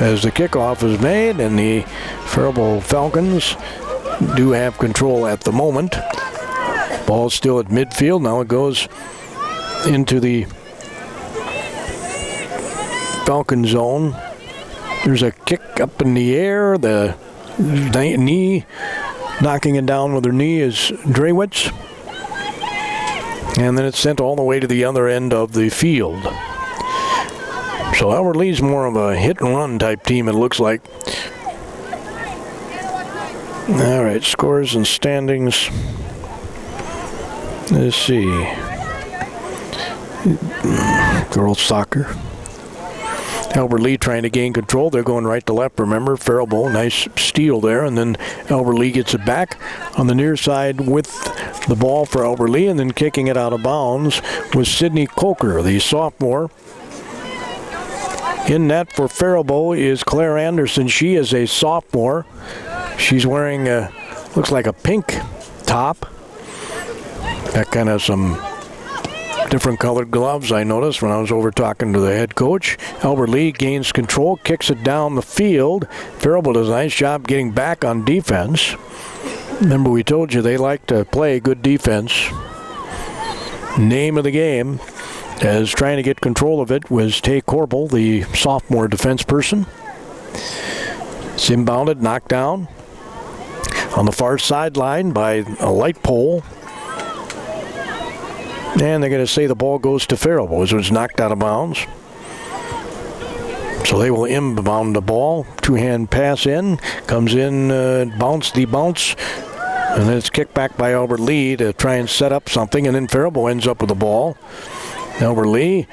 as the kickoff is made, and the Faribault Falcons do have control at the moment. Ball still at midfield. Now it goes into the Falcon zone. There's a kick up in the air. The knee, knocking it down with her knee, is Drewitz. And then it's sent all the way to the other end of the field. So Albert Lee's more of a hit-and-run type team, it looks like. All right, scores and standings. Let's see. Girls soccer. Albert Lee trying to gain control. They're going right to left, remember. Faribault, nice steal there. And then Albert Lee gets it back on the near side with the ball for Albert Lee, and then kicking it out of bounds was Sydney Coker, the sophomore. In net for Faribault is Claire Anderson. She is a sophomore. She's wearing, looks like a pink top. That kind of some different colored gloves I noticed when I was over talking to the head coach. Albert Lee gains control, kicks it down the field. Faribault does a nice job getting back on defense. Remember, we told you they like to play good defense. Name of the game, as trying to get control of it, was Tay Corbel, the sophomore defense person. It's inbounded, knocked down on the far sideline by a light pole. And they're going to say the ball goes to Faribault as it was knocked out of bounds. So they will inbound the ball. Two-hand pass in. Comes in, bounce, de-bounce. And then it's kicked back by Albert Lee to try and set up something. And then Faribault ends up with the ball. Albert Lee.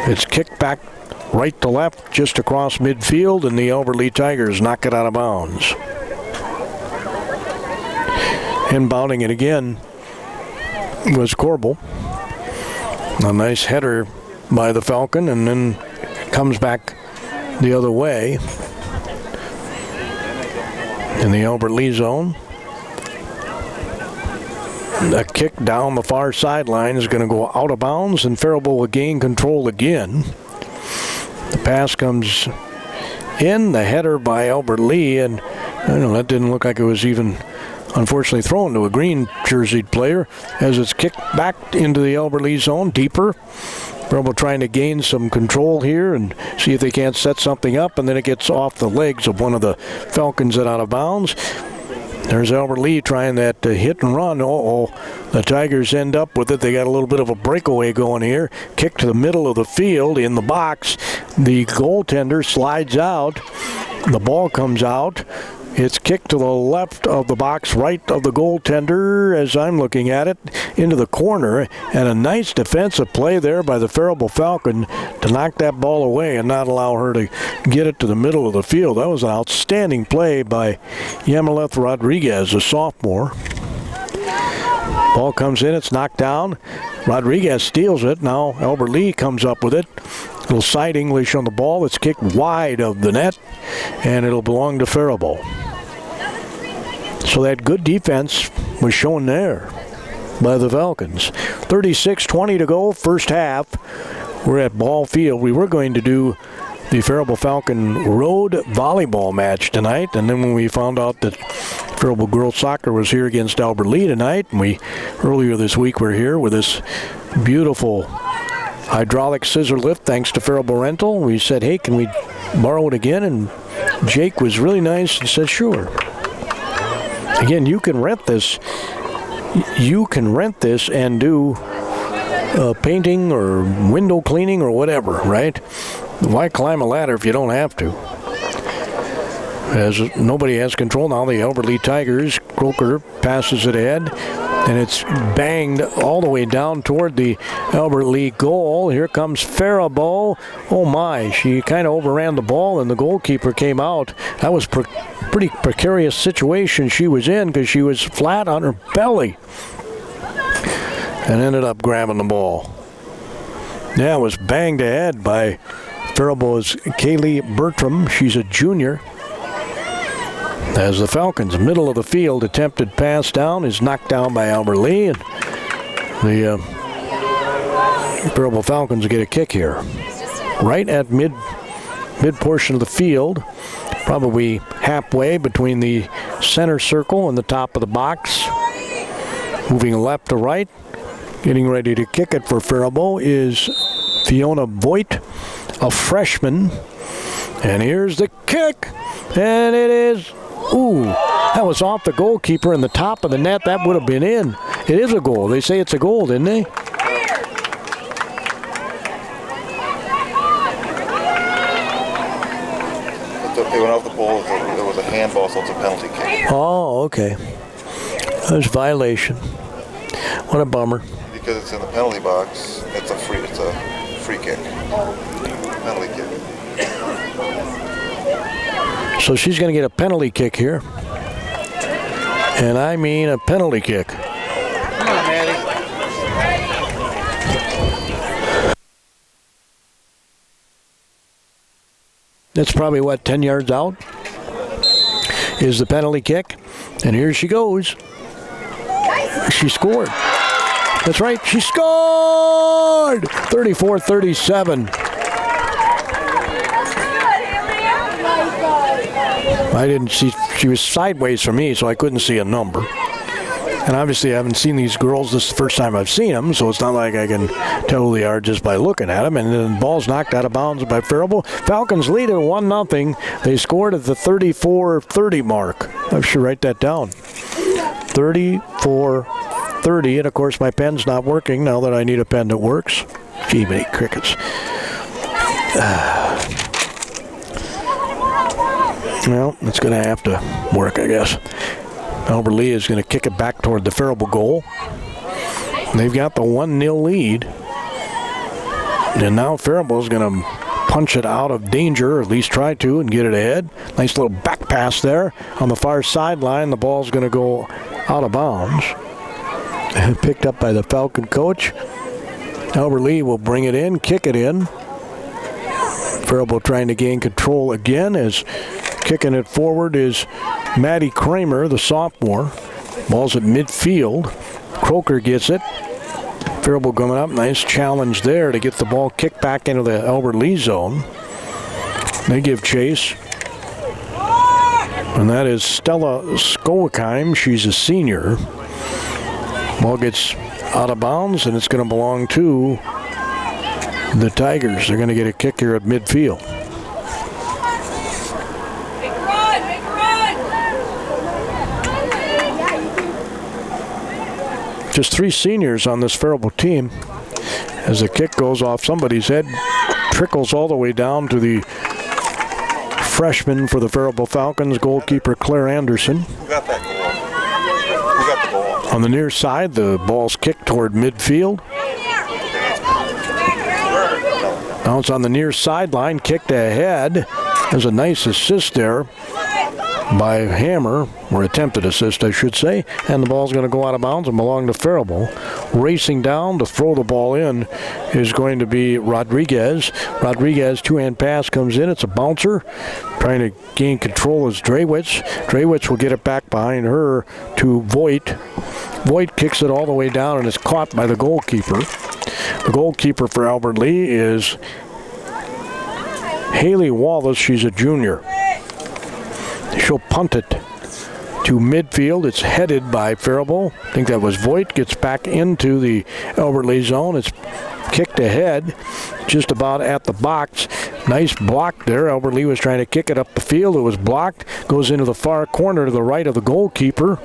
It's kicked back right to left just across midfield. And the Albert Lee Tigers knock it out of bounds. Inbounding it again was Corbel. A nice header by the Falcon, and then comes back the other way in the Albert Lee zone. A kick down the far sideline is going to go out of bounds, and Faribault will gain control again. The pass comes in, the header by Albert Lee, and I don't know, that didn't look like it was even unfortunately thrown to a green jerseyed player as it's kicked back into the Albert Lee zone, deeper. Faribault trying to gain some control here and see if they can't set something up, and then it gets off the legs of one of the Falcons and out of bounds. There's Albert Lee trying that hit and run. The Tigers end up with it. They got a little bit of a breakaway going here. Kick to the middle of the field in the box. The goaltender slides out. The ball comes out. It's kicked to the left of the box, right of the goaltender, as I'm looking at it, into the corner. And a nice defensive play there by the Faribault Falcon to knock that ball away and not allow her to get it to the middle of the field. That was an outstanding play by Yamaleth Rodriguez, a sophomore. Ball comes in, it's knocked down. Rodriguez steals it. Now Albert Lee comes up with it. Little side English on the ball. It's kicked wide of the net, and it'll belong to Faribault. So that good defense was shown there by the Falcons. 36-20 to go, first half. We're at Ball Field. We were going to do the Faribault Falcon Road Volleyball match tonight, and then when we found out that Faribault Girls Soccer was here against Albert Lee tonight, and we earlier this week were here with this beautiful hydraulic scissor lift thanks to Faribault Rental. We said, hey, can we borrow it again? And Jake was really nice and said, sure. Again, you can rent this. You can rent this and do painting or window cleaning or whatever, right? Why climb a ladder if you don't have to? As nobody has control now, the Albert Lee Tigers. Croker passes it ahead, and it's banged all the way down toward the Albert Lee goal. Here comes Faribault. Oh my, she kind of overran the ball, and the goalkeeper came out. That was pretty precarious situation she was in because she was flat on her belly and ended up grabbing the ball. Yeah, it was banged ahead by Faribault's Kaylee Bertram. She's a junior. As the Falcons, middle of the field, attempted pass down is knocked down by Albert Lee, and the Faribault Falcons get a kick here. Right at mid portion of the field, probably halfway between the center circle and the top of the box. Moving left to right, getting ready to kick it for Faribault is Fiona Voigt, a freshman. And here's the kick, and it is, ooh, that was off the goalkeeper in the top of the net. That would have been in. It is a goal. They say it's a goal, didn't they? It went off the ball. There was a handball, so it's a penalty kick. Oh, okay. There's violation. What a bummer. Because it's in the penalty box, it's a free kick. Penalty kick. So she's going to get a penalty kick here. And I mean a penalty kick. Come on, Maddie. That's probably, what, 10 yards out is the penalty kick. And here she goes. She scored. That's right, she scored! 34-37. I didn't see, she was sideways from me, so I couldn't see a number. And obviously I haven't seen these girls. This is the first time I've seen them, so it's not like I can tell who they are just by looking at them. And then the ball's knocked out of bounds by Faribault. Falcons lead at 1-0. They scored at the 34-30 mark. I should write that down. 34-30, and of course my pen's not working now that I need a pen that works. Gee, many crickets. Well, it's going to have to work, I guess. Albert Lee is going to kick it back toward the Faribault goal. They've got the 1-0 lead. And now Faribault is going to punch it out of danger, or at least try to, and get it ahead. Nice little back pass there on the far sideline. The ball's going to go out of bounds. Picked up by the Falcon coach. Albert Lee will bring it in, kick it in. Faribault trying to gain control again, as kicking it forward is Maddie Kramer, the sophomore. Ball's at midfield. Croker gets it. Faribault coming up. Nice challenge there to get the ball kicked back into the Albert Lee zone. They give chase. And that is Stella Skoakheim. She's a senior. Ball gets out of bounds, and it's going to belong to the Tigers. They're going to get a kick here at midfield. Just 3 seniors on this Faribault team. As the kick goes off somebody's head, trickles all the way down to the freshman for the Faribault Falcons, goalkeeper Claire Anderson. Who got that goal? Who got the ball? On the near side, the ball's kicked toward midfield. Now it's on the near sideline, kicked ahead. There's a nice assist there by Hammer, or attempted assist, I should say, and the ball's going to go out of bounds and belong to Faribault. Racing down to throw the ball in is going to be Rodriguez. Rodriguez, two-hand pass comes in. It's a bouncer. Trying to gain control is Drewitz. Drewitz will get it back behind her to Voigt. Voigt kicks it all the way down and is caught by the goalkeeper. The goalkeeper for Albert Lee is Haley Wallace. She's a junior. She'll punt it to midfield. It's headed by Faribault. I think that was Voigt. Gets back into the Albert Lee zone. It's kicked ahead, just about at the box. Nice block there. Albert Lee was trying to kick it up the field. It was blocked. Goes into the far corner to the right of the goalkeeper.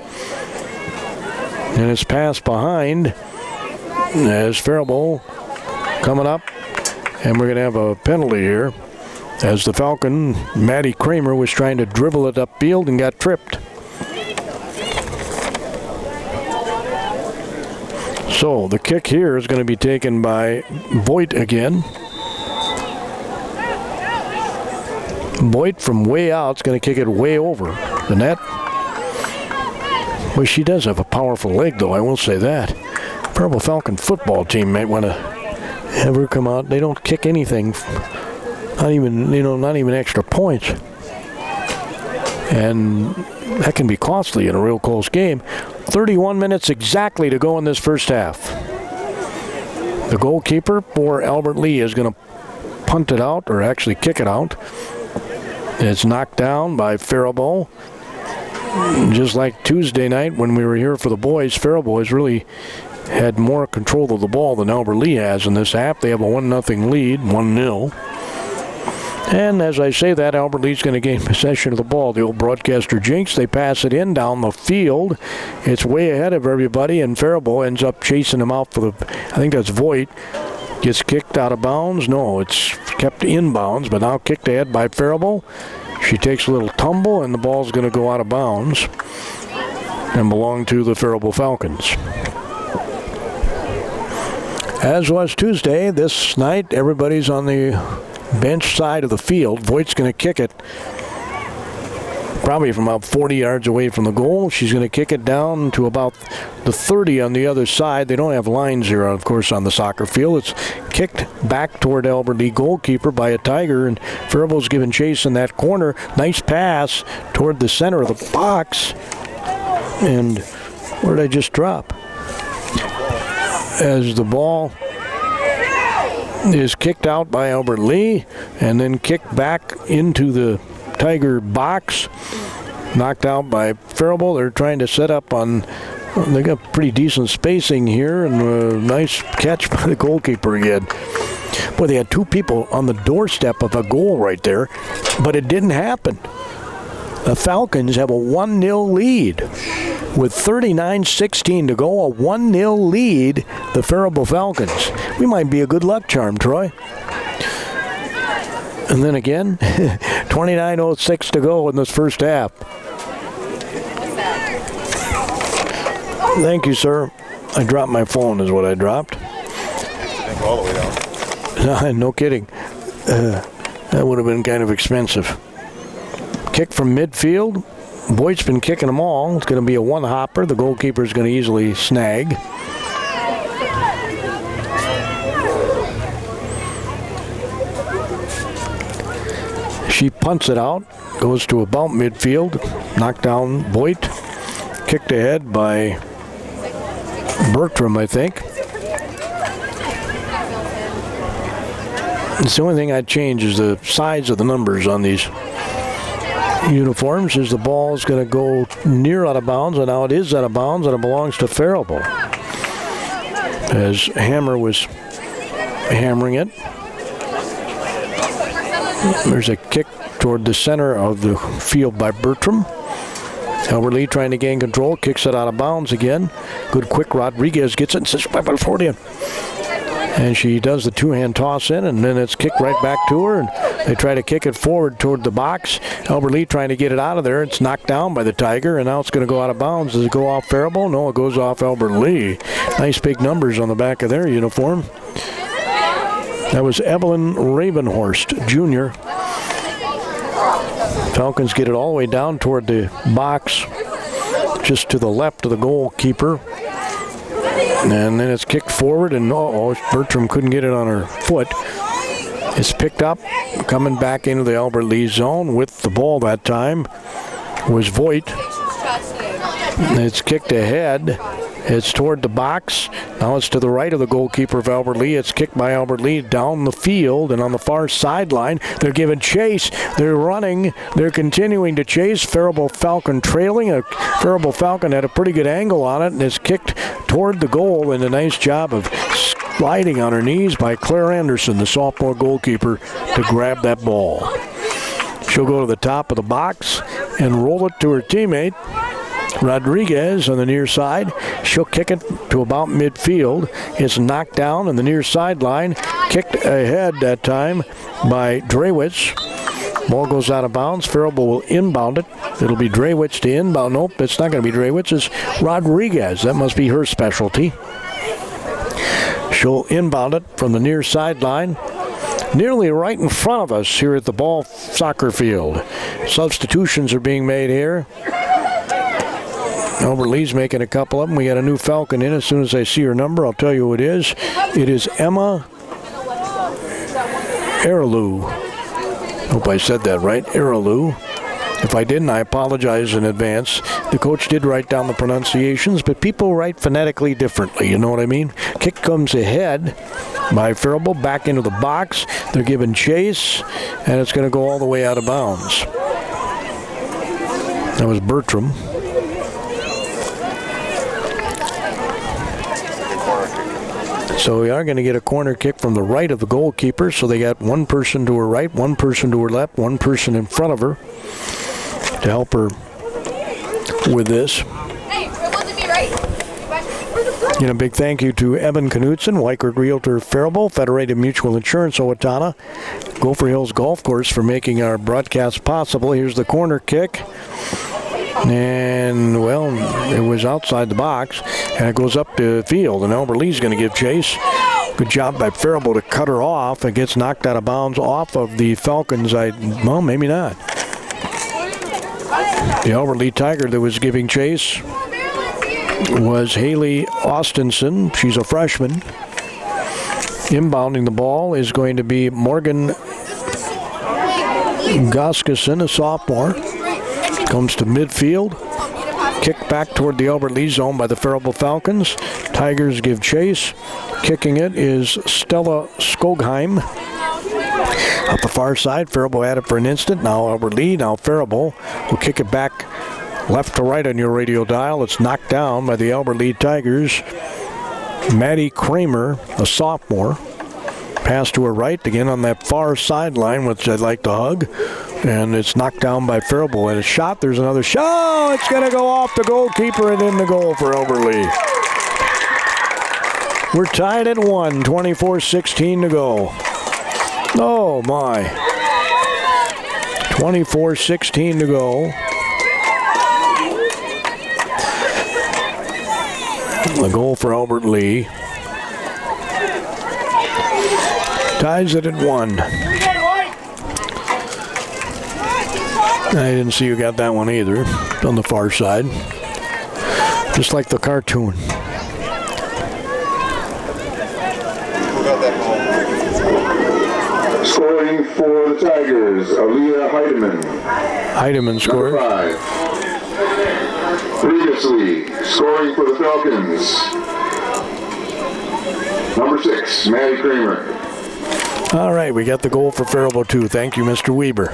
And it's passed behind as Faribault coming up. And we're going to have a penalty here, as the Falcon, Maddie Kramer, was trying to dribble it upfield and got tripped. So the kick here is going to be taken by Voigt again. Voigt from way out is going to kick it way over the net. Well, she does have a powerful leg, though, I will say that. Faribault Falcon football team might want to have her come out. They don't kick anything. Not even extra points. And that can be costly in a real close game. 31 minutes exactly to go in this first half. The goalkeeper for Albert Lee is going to punt it out, or actually kick it out. It's knocked down by Faribault. Just like Tuesday night when we were here for the boys, Faribault has really had more control of the ball than Albert Lee has in this half. They have a 1-0 lead, 1-0. And as I say that, Albert Lee's going to gain possession of the ball. The old broadcaster jinx. They pass it in down the field. It's way ahead of everybody, and Faribault ends up chasing him out for the, I think that's Voigt. Gets kicked out of bounds. No, it's kept in bounds, but now kicked ahead by Faribault. She takes a little tumble, and the ball's going to go out of bounds and belong to the Faribault Falcons. As was Tuesday, this night everybody's on the bench side of the field. Voigt's going to kick it probably from about 40 yards away from the goal. She's going to kick it down to about the 30 on the other side. They don't have lines here, of course, on the soccer field. It's kicked back toward Albert Lee goalkeeper by a Tiger, and Faribault's giving chase in that corner. Nice pass toward the center of the box. And where did I just drop? As the ball is kicked out by Albert Lee and then kicked back into the Tiger box, knocked out by Faribault. They're trying to set up on, they got pretty decent spacing here, and a nice catch by the goalkeeper again. Boy, they had two people on the doorstep of a goal right there, but it didn't happen. The Falcons have a 1-0 lead. With 39:16 to go, a 1-0 lead, the Faribault Falcons. We might be a good luck charm, Troy. And then again, 29:06 to go in this first half. Thank you, sir. I dropped my phone is what I dropped. All the way down. No kidding. That would have been kind of expensive. Kick from midfield. Voigt's been kicking them all. It's going to be a one-hopper. The goalkeeper is going to easily snag. She punts it out, goes to about midfield, knocked down Voigt, kicked ahead by Bertram, I think. It's the only thing I'd change is the size of the numbers on these uniforms. As the ball is going to go near out of bounds, and now it is out of bounds, and it belongs to Faribault. As Hammer was hammering it. There's a kick toward the center of the field by Bertram. Albert Lee trying to gain control, kicks it out of bounds again. Good quick, Rodriguez gets it and says, forward in. And she does the two-hand toss in, and then it's kicked right back to her, and they try to kick it forward toward the box. Albert Lee trying to get it out of there. It's knocked down by the Tiger, and now it's going to go out of bounds. Does it go off Faribault? No, it goes off Albert Lee. Nice big numbers on the back of their uniform. That was Evelyn Ravenhorst, Jr. Falcons get it all the way down toward the box, just to the left of the goalkeeper. And then it's kicked forward, and Bertram couldn't get it on her foot. It's picked up, coming back into the Albert Lee zone with the ball that time was Voigt. It's kicked ahead. It's toward the box. Now it's to the right of the goalkeeper of Albert Lee. It's kicked by Albert Lee down the field and on the far sideline. They're giving chase. They're running. They're continuing to chase. Faribault Falcon trailing. Faribault Falcon had a pretty good angle on it, and it's kicked toward the goal, and a nice job of sliding on her knees by Claire Anderson, the sophomore goalkeeper, to grab that ball. She'll go to the top of the box and roll it to her teammate, Rodriguez, on the near side. She'll kick it to about midfield. It's knocked down on the near sideline. Kicked ahead that time by Drewitz. Ball goes out of bounds. Faribault will inbound it. It'll be Drewitz to inbound. Nope, it's not going to be Drewitz. It's Rodriguez. That must be her specialty. She'll inbound it from the near sideline. Nearly right in front of us here at the ball soccer field. Substitutions are being made here. Albert Lee's making a couple of them. We got a new Falcon in. As soon as I see her number, I'll tell you who it is. It is Emma Erlou. Hope I said that right. Erlou. If I didn't, I apologize in advance. The coach did write down the pronunciations, but people write phonetically differently, you know what I mean? Kick comes ahead by Faribault, back into the box. They're giving chase, and it's going to go all the way out of bounds. That was Bertram. So we are going to get a corner kick from the right of the goalkeeper. So they got one person to her right, one person to her left, one person in front of her to help her with this. Again, a big thank you to Evan Knutson, Weichert Realtor Faribault, Federated Mutual Insurance Owatonna, Gopher Hills Golf Course for making our broadcast possible. Here's the corner kick. And, well, it was outside the box, and it goes up the field, and Albert Lee's going to give chase. Good job by Faribault to cut her off. It gets knocked out of bounds off of the Falcons. Well, maybe not. The Albert Lee Tiger that was giving chase was Haley Austinson. She's a freshman. Inbounding the ball is going to be Morgan Goskison, a sophomore. Comes to midfield. Kick back toward the Albert Lee zone by the Faribault Falcons. Tigers give chase. Kicking it is Stella Skogheim. Up the far side, Faribault had it for an instant. Now Albert Lee, now Faribault will kick it back left to right on your radio dial. It's knocked down by the Albert Lee Tigers. Maddie Kramer, a sophomore. Pass to her right, again on that far sideline, which I'd like to hug. And it's knocked down by Faribault. And a shot, there's another shot. Oh, it's going to go off the goalkeeper and in the goal for Albert Lee. We're tied at 1, 24-16 to go. Oh, my. 24-16 to go. The goal for Albert Lee. Ties it at 1. I didn't see you got that one either. On the far side. Just like the cartoon. Who got that ball? Scoring for the Tigers, Aaliyah Heidemann. Heidemann scored. Number 5. Previously, scoring for the Falcons. Number 6, Maddie Kramer. All right, we got the goal for Faribault too. Thank you, Mr. Weber.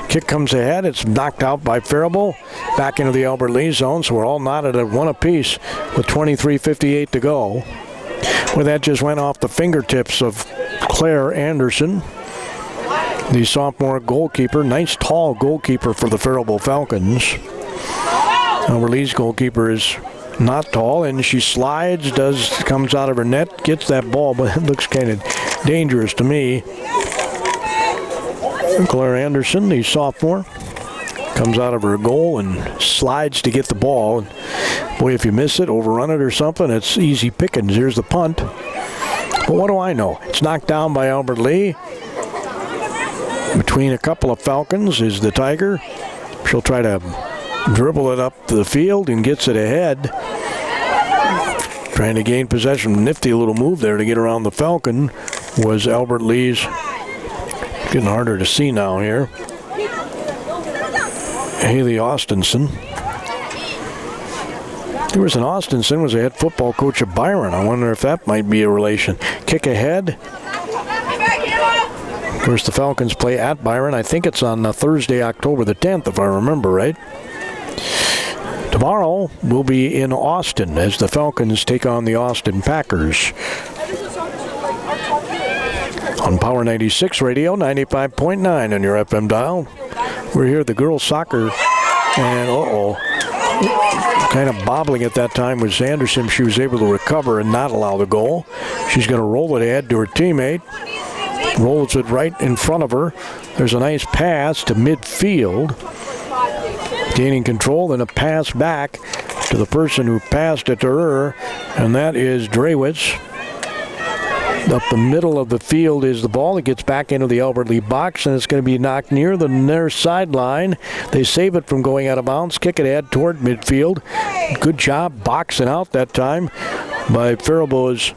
Kick comes ahead. It's knocked out by Faribault. Back into the Albert Lee zone, so we're all knotted at 1 apiece with 23:58 to go. Well, that just went off the fingertips of Claire Anderson, the sophomore goalkeeper. Nice tall goalkeeper for the Faribault Falcons. Albert Lee's goalkeeper is not tall, and she slides, comes out of her net, gets that ball, but it looks kind of dangerous to me. Claire Anderson, the sophomore, comes out of her goal and slides to get the ball. And boy, if you miss it, overrun it or something, it's easy pickings. Here's the punt. But what do I know? It's knocked down by Albert Lee. Between a couple of Falcons is the Tiger. She'll try to dribble it up the field and gets it ahead. Trying to gain possession. Nifty little move there to get around the Falcon was Albert Lee's. Getting harder to see now here. Haley Austinson. Emerson Austinson was a head football coach at Byron. I wonder if that might be a relation. Kick ahead. Of course, the Falcons play at Byron. I think it's on Thursday, October the 10th, if I remember right. Tomorrow we'll be in Austin as the Falcons take on the Austin Packers. On Power 96 Radio, 95.9 on your FM dial. We're here at the girls' soccer, and kind of bobbling at that time was Anderson. She was able to recover and not allow the goal. She's going to roll it ahead to her teammate. Rolls it right in front of her. There's a nice pass to midfield. Gaining control, then a pass back to the person who passed it to her, and that is Drewitz. Up the middle of the field is the ball. It gets back into the Albert Lee box, and it's going to be knocked near the near sideline. They save it from going out of bounds. Kick it ahead toward midfield. Good job boxing out that time by Faribault's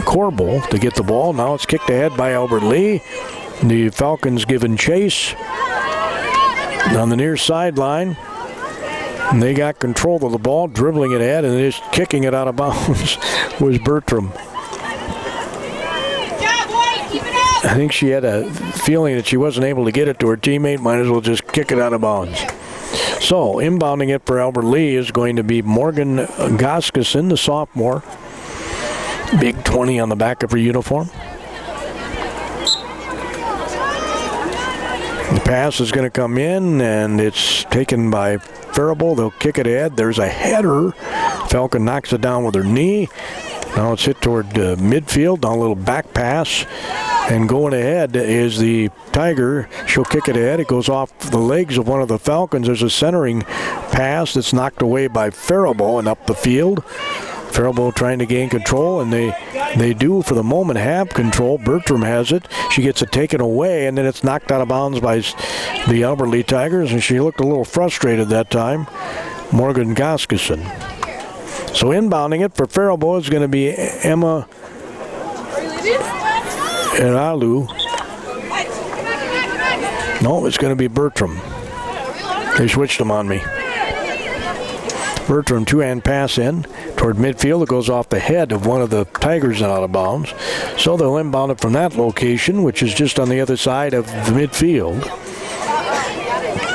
Corbel to get the ball. Now it's kicked ahead by Albert Lee. The Falcons given chase on the near sideline. And they got control of the ball, dribbling it ahead, and just kicking it out of bounds was Bertram. I think she had a feeling that she wasn't able to get it to her teammate. Might as well just kick it out of bounds. So inbounding it for Albert Lee is going to be Morgan Goskison, the sophomore. Big 20 on the back of her uniform. The pass is going to come in, and it's taken by Faribault. They'll kick it ahead. There's a header. Falcon knocks it down with her knee. Now it's hit toward midfield. Now a little back pass. And going ahead is the Tiger. She'll kick it ahead. It goes off the legs of one of the Falcons. There's a centering pass that's knocked away by Faribault and up the field. Faribault trying to gain control, and they do for the moment have control. Bertram has it. She gets it taken away, and then it's knocked out of bounds by the Albert Lee Tigers, and she looked a little frustrated that time. Morgan Goskison. So inbounding it for Faribault is going to be Emma Eralu. No, it's going to be Bertram. They switched them on me. Bertram, two-hand pass in toward midfield. It goes off the head of one of the Tigers and out of bounds. So they'll inbound it from that location, which is just on the other side of the midfield.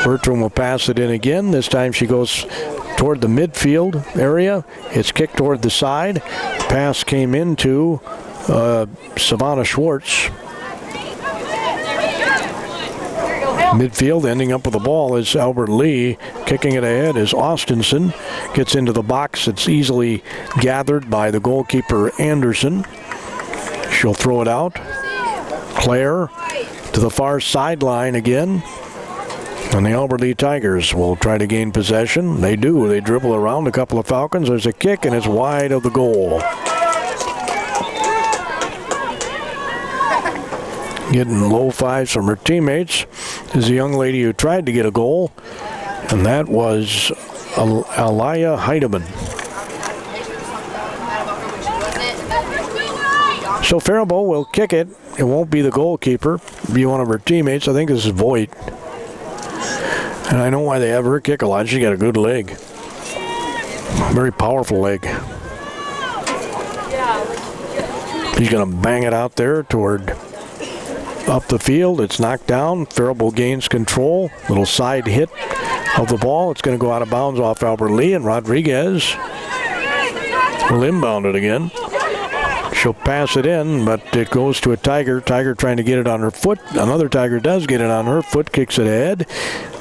Bertram will pass it in again. This time she goes toward the midfield area. It's kicked toward the side. Pass came into Savannah Schwartz. Midfield, ending up with the ball is Albert Lee. Kicking it ahead is Austinson. Gets into the box. It's easily gathered by the goalkeeper Anderson. She'll throw it out. Claire to the far sideline again. And the Albert Lee Tigers will try to gain possession. They do. They dribble around a couple of Falcons. There's a kick, and it's wide of the goal. Getting low fives from her teammates is a young lady who tried to get a goal, and that was Alaya Heidemann. So Faribault will kick it. It won't be the goalkeeper. It'll be one of her teammates. I think this is Voigt. And I know why they have her kick a lot. She got a good leg. Very powerful leg. He's going to bang it out there toward up the field. It's knocked down. Faribault gains control. Little side hit of the ball. It's going to go out of bounds off Albert Lee, and Rodriguez will inbound it again. She'll pass it in, but it goes to a Tiger. Tiger trying to get it on her foot. Another Tiger does get it on her foot, kicks it ahead.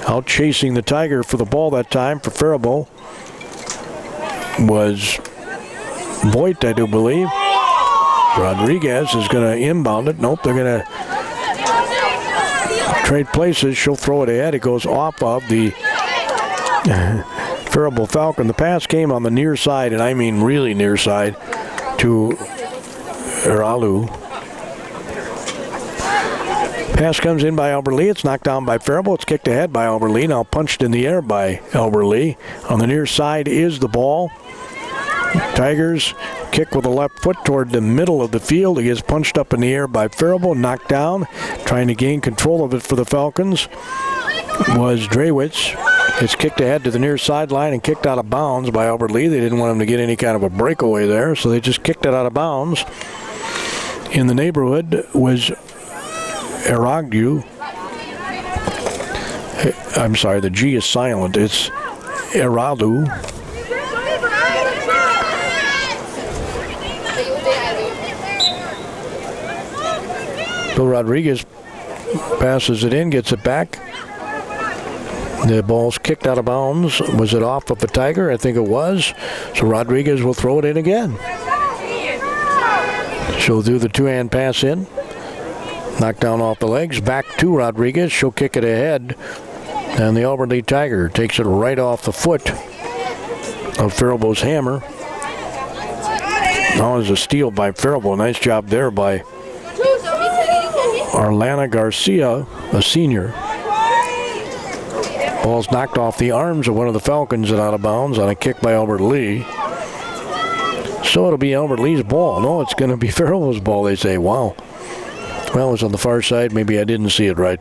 Out chasing the Tiger for the ball that time for Faribault was Voigt, I do believe. Rodriguez is going to inbound it. Nope, they're going to trade places. She'll throw it ahead. It goes off of the Faribault Falcon. The pass came on the near side, and I mean really near side, to Eralu. Pass comes in by Albert Lee. It's knocked down by Faribault. It's kicked ahead by Albert Lee. Now punched in the air by Albert Lee. On the near side is the ball. Tigers kick with the left foot toward the middle of the field. It gets punched up in the air by Faribault, knocked down. Trying to gain control of it for the Falcons was Drewitz. It's kicked ahead to the near sideline and kicked out of bounds by Albert Lee. They didn't want him to get any kind of a breakaway there, so they just kicked it out of bounds. In the neighborhood was Eragdu. I'm sorry, the G is silent. It's Eralu. So Rodriguez passes it in, gets it back. The ball's kicked out of bounds. Was it off of a Tiger? I think it was. So Rodriguez will throw it in again. She'll do the two-hand pass in. Knocked down off the legs. Back to Rodriguez. She'll kick it ahead. And the Albert Lee Tiger takes it right off the foot of Faribault's hammer. Now there's a steal by Faribault. Nice job there by Arlana Garcia, a senior. Ball's knocked off the arms of one of the Falcons and out of bounds on a kick by Albert Lee. So it'll be Albert Lee's ball. No, it's going to be Faribault's ball, they say. Wow. Well, it was on the far side. Maybe I didn't see it right.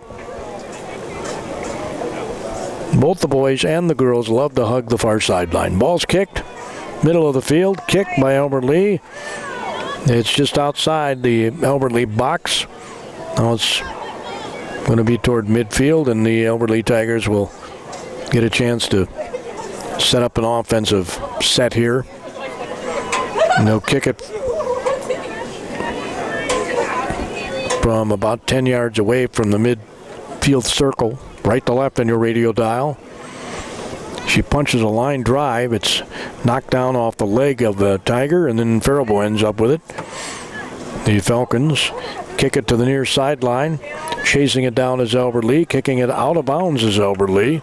Both the boys and the girls love to hug the far sideline. Ball's kicked. Middle of the field. Kicked by Albert Lee. It's just outside the Albert Lee box. Now it's going to be toward midfield, and the Albert Lee Tigers will get a chance to set up an offensive set here. And they'll kick it from about 10 yards away from the midfield circle, right to left on your radio dial. She punches a line drive. It's knocked down off the leg of the Tiger, and then Faribault ends up with it. The Falcons kick it to the near sideline. Chasing it down is Albert Lee. Kicking it out of bounds is Albert Lee.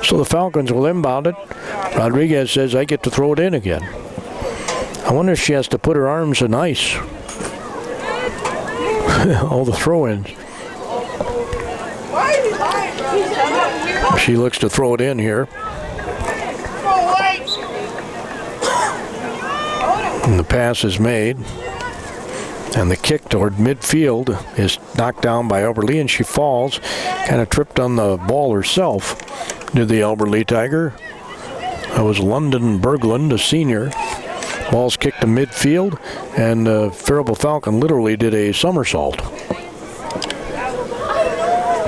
So the Falcons will inbound it. Rodriguez says, I get to throw it in again. I wonder if she has to put her arms in ice. All the throw-ins. She looks to throw it in here. And the pass is made. And the kick toward midfield is knocked down by Albert Lee, and she falls. Kind of tripped on the ball herself. Did the Albert Lee Tiger. That was London Berglund, a senior. Ball's kicked to midfield, and Faribault Falcon literally did a somersault.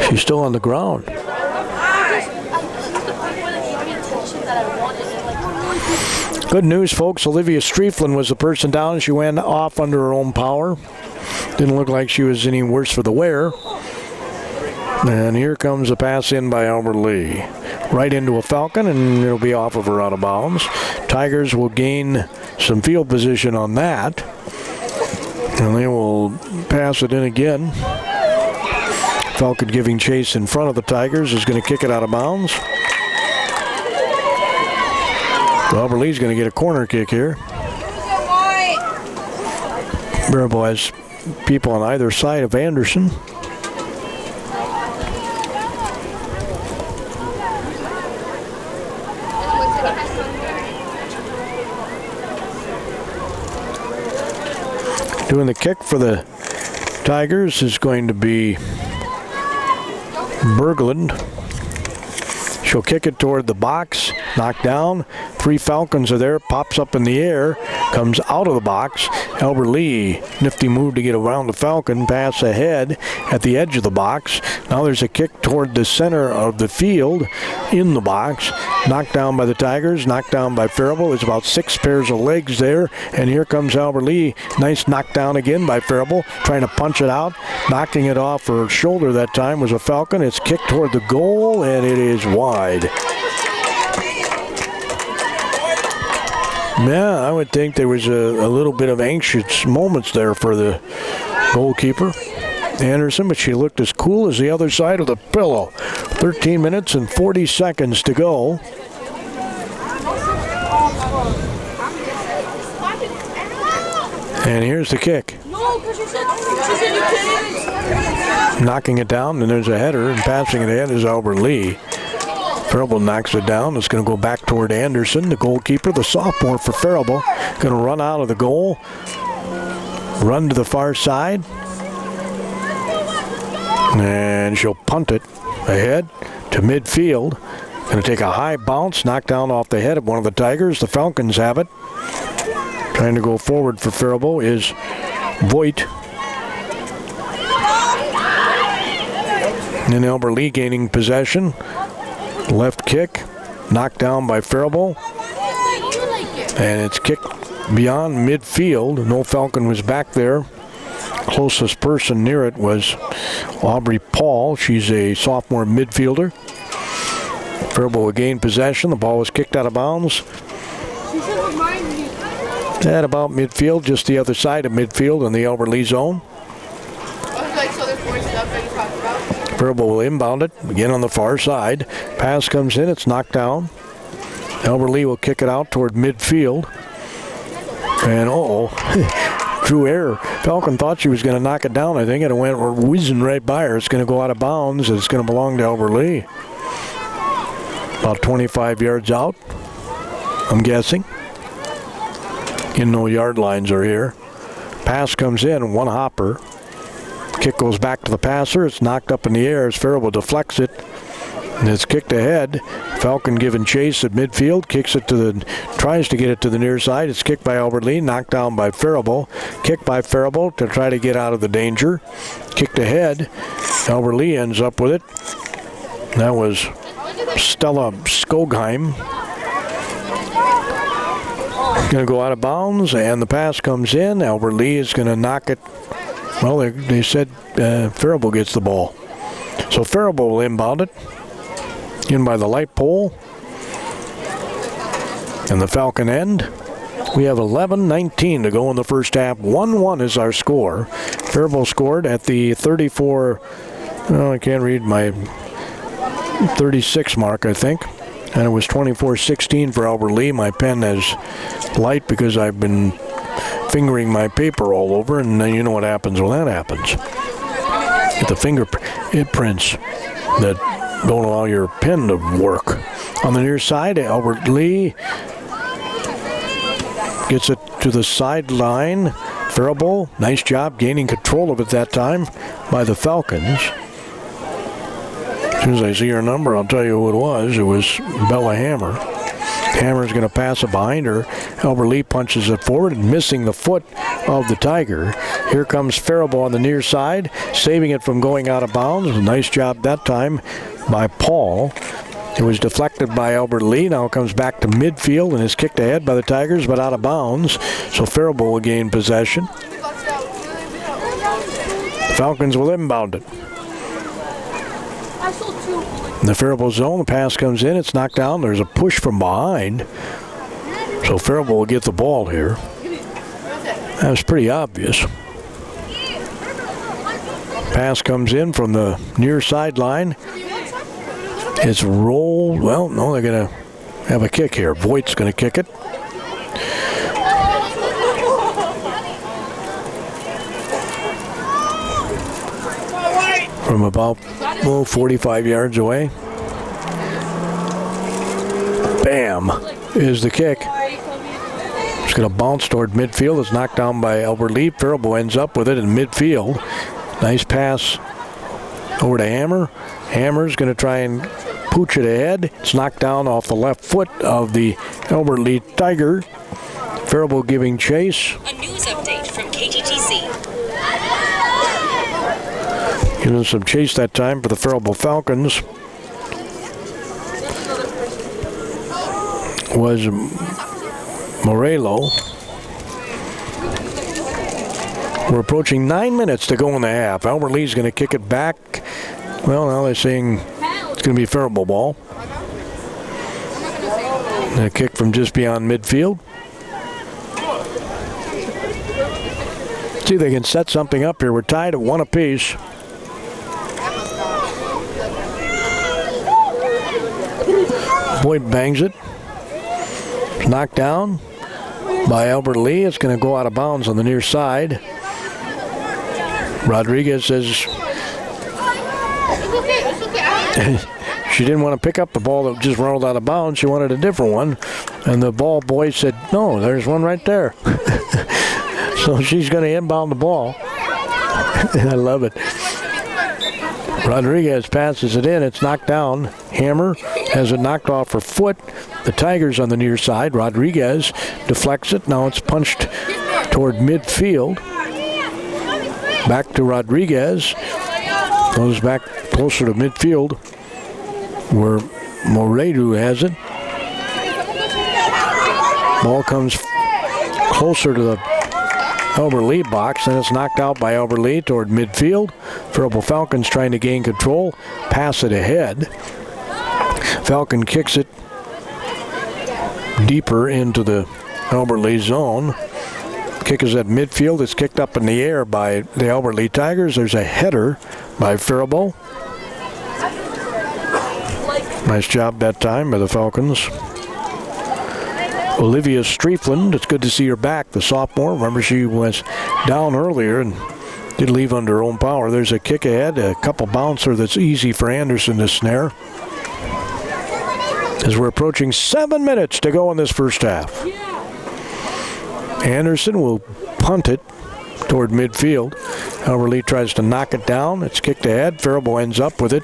She's still on the ground. Good news, folks. Olivia Streeflin was the person down. She went off under her own power. Didn't look like she was any worse for the wear. And here comes a pass in by Albert Lee. Right into a Falcon, and it'll be off of her out of bounds. Tigers will gain some field position on that. And they will pass it in again. Falcon giving chase in front of the Tigers is going to kick it out of bounds. Albert Lee's going to get a corner kick here. Faribault has people on either side of Anderson. Doing the kick for the Tigers is going to be Berglund. She'll kick it toward the box, knocked down. 3 Falcons are there, pops up in the air, comes out of the box. Albert Lee, nifty move to get around the Falcon, pass ahead at the edge of the box. Now there's a kick toward the center of the field in the box. Knocked down by the Tigers, knocked down by Faribault. There's about 6 pairs of legs there, and here comes Albert Lee. Nice knockdown again by Faribault, trying to punch it out. Knocking it off her shoulder that time was a Falcon. It's kicked toward the goal, and it is wide. Yeah, I would think there was a little bit of anxious moments there for the goalkeeper, Anderson, but she looked as cool as the other side of the pillow. 13 minutes and 40 seconds to go. And here's the kick. Knocking it down, and there's a header, and passing it in is Albert Lee. Faribault knocks it down. It's going to go back toward Anderson, the goalkeeper, the sophomore for Faribault. Going to run out of the goal, run to the far side, and she'll punt it ahead to midfield. Going to take a high bounce, knocked down off the head of one of the Tigers. The Falcons have it. Trying to go forward for Faribault is Voigt. And then Albert Lee gaining possession. Left kick, knocked down by Faribault. And it's kicked beyond midfield. No Falcon was back there. Closest person near it was Aubrey Paul. She's a sophomore midfielder. Faribault gained possession. The ball was kicked out of bounds. At about midfield, just the other side of midfield in the Albert Lee zone. Faribault will inbound it, again on the far side. Pass comes in, it's knocked down. Albert Lee will kick it out toward midfield. And true error. Falcon thought she was going to knock it down, I think, and it went whizzing right by her. It's going to go out of bounds. It's going to belong to Albert Lee. About 25 yards out, I'm guessing. No yard lines are here. Pass comes in, one hopper. Kick goes back to the passer. It's knocked up in the air as Faribault deflects it. And it's kicked ahead. Falcon giving chase at midfield, tries to get it to the near side. It's kicked by Albert Lee, knocked down by Faribault. Kicked by Faribault to try to get out of the danger. Kicked ahead. Albert Lee ends up with it. That was Stella Skogheim. Going to go out of bounds, and the pass comes in. Albert Lee is going to knock it. Well, they said Faribault gets the ball. So Faribault will inbound it. In by the light pole. And the Falcon end. We have 11:19 to go in the first half. 1-1 is our score. Faribault scored at the 34, I can't read my 36 mark, I think. And it was 24-16 for Albert Lee. My pen is light because I've been fingering my paper all over, and then you know what happens when that happens. Get the fingerprints that don't allow your pen to work. On the near side, Albert Lee gets it to the sideline. Faribault, nice job gaining control of it that time by the Falcons. As soon as I see her number, I'll tell you who it was. It was Bella Hammer. Hammer's going to pass it behind her. Albert Lee punches it forward and missing the foot of the Tiger. Here comes Faribault on the near side, saving it from going out of bounds. Nice job that time by Paul. It was deflected by Albert Lee. Now it comes back to midfield and is kicked ahead by the Tigers, but out of bounds. So Faribault will gain possession. The Falcons will inbound it. In the Faribault zone, the pass comes in. It's knocked down. There's a push from behind. So Faribault will get the ball here. That was pretty obvious. Pass comes in from the near sideline. It's rolled. Well, no, they're going to have a kick here. Voigt's going to kick it. From about 45 yards away. Bam is the kick. It's going to bounce toward midfield. It's knocked down by Albert Lee. Faribault ends up with it in midfield. Nice pass over to Hammer. Hammer's going to try and pooch it ahead. It's knocked down off the left foot of the Albert Lee Tiger. Faribault giving chase. A news update from KTTC. Giving some chase that time for the Faribault Falcons was Morello. We're approaching 9 minutes to go in the half. Albert Lee's going to kick it back. Well, now they're saying it's going to be Faribault ball. And a kick from just beyond midfield. See if they can set something up here. We're tied at 1 apiece. Boyd bangs it. It's knocked down by Albert Lee. It's going to go out of bounds on the near side. Rodriguez says she didn't want to pick up the ball that just rolled out of bounds. She wanted a different one. And the ball boy said, no, there's one right there. So she's going to inbound the ball. I love it. Rodriguez passes it in. It's knocked down. Hammer has it knocked off her foot. The Tigers on the near side. Rodriguez deflects it. Now it's punched toward midfield. Back to Rodriguez. Goes back closer to midfield where Moredu has it. Ball comes closer to the Albert Lee box, and it's knocked out by Albert Lee toward midfield. Faribault Falcons trying to gain control. Pass it ahead. Falcon kicks it deeper into the Albert Lee zone. Kick is at midfield. It's kicked up in the air by the Albert Lee Tigers. There's a header by Faribault. Nice job that time by the Falcons. Olivia Streefland, it's good to see her back, the sophomore. Remember, she was down earlier and did leave under her own power. There's a kick ahead, a couple bouncer that's easy for Anderson to snare. As we're approaching 7 minutes to go in this first half. Anderson will punt it toward midfield. Albert Lee tries to knock it down. It's kicked ahead. Faribault ends up with it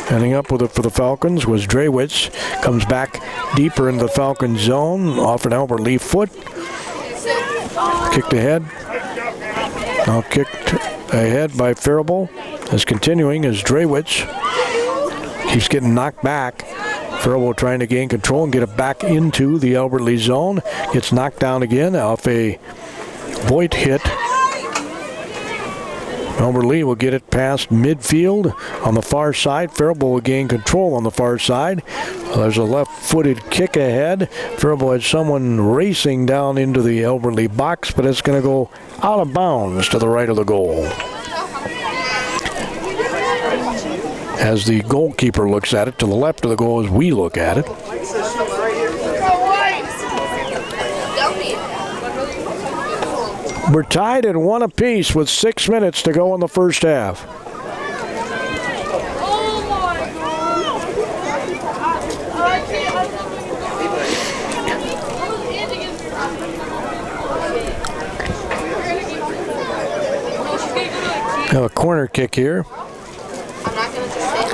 Ending up with it for the Falcons was Drewitz. Comes back deeper into the Falcon zone off an Albert Lee foot. Kicked ahead. Now kicked ahead by Faribault. Is continuing as Drewitz keeps getting knocked back. Faribault trying to gain control and get it back into the Albert Lee zone. Gets knocked down again off a Voigt hit. Albert Lee will get it past midfield on the far side. Faribault will gain control on the far side. There's a left-footed kick ahead. Faribault had someone racing down into the Albert Lee box, but it's going to go out of bounds to the right of the goal. As the goalkeeper looks at it, to the left of the goal as we look at it. We're tied at 1 apiece with 6 minutes to go in the first half. Have a corner kick here.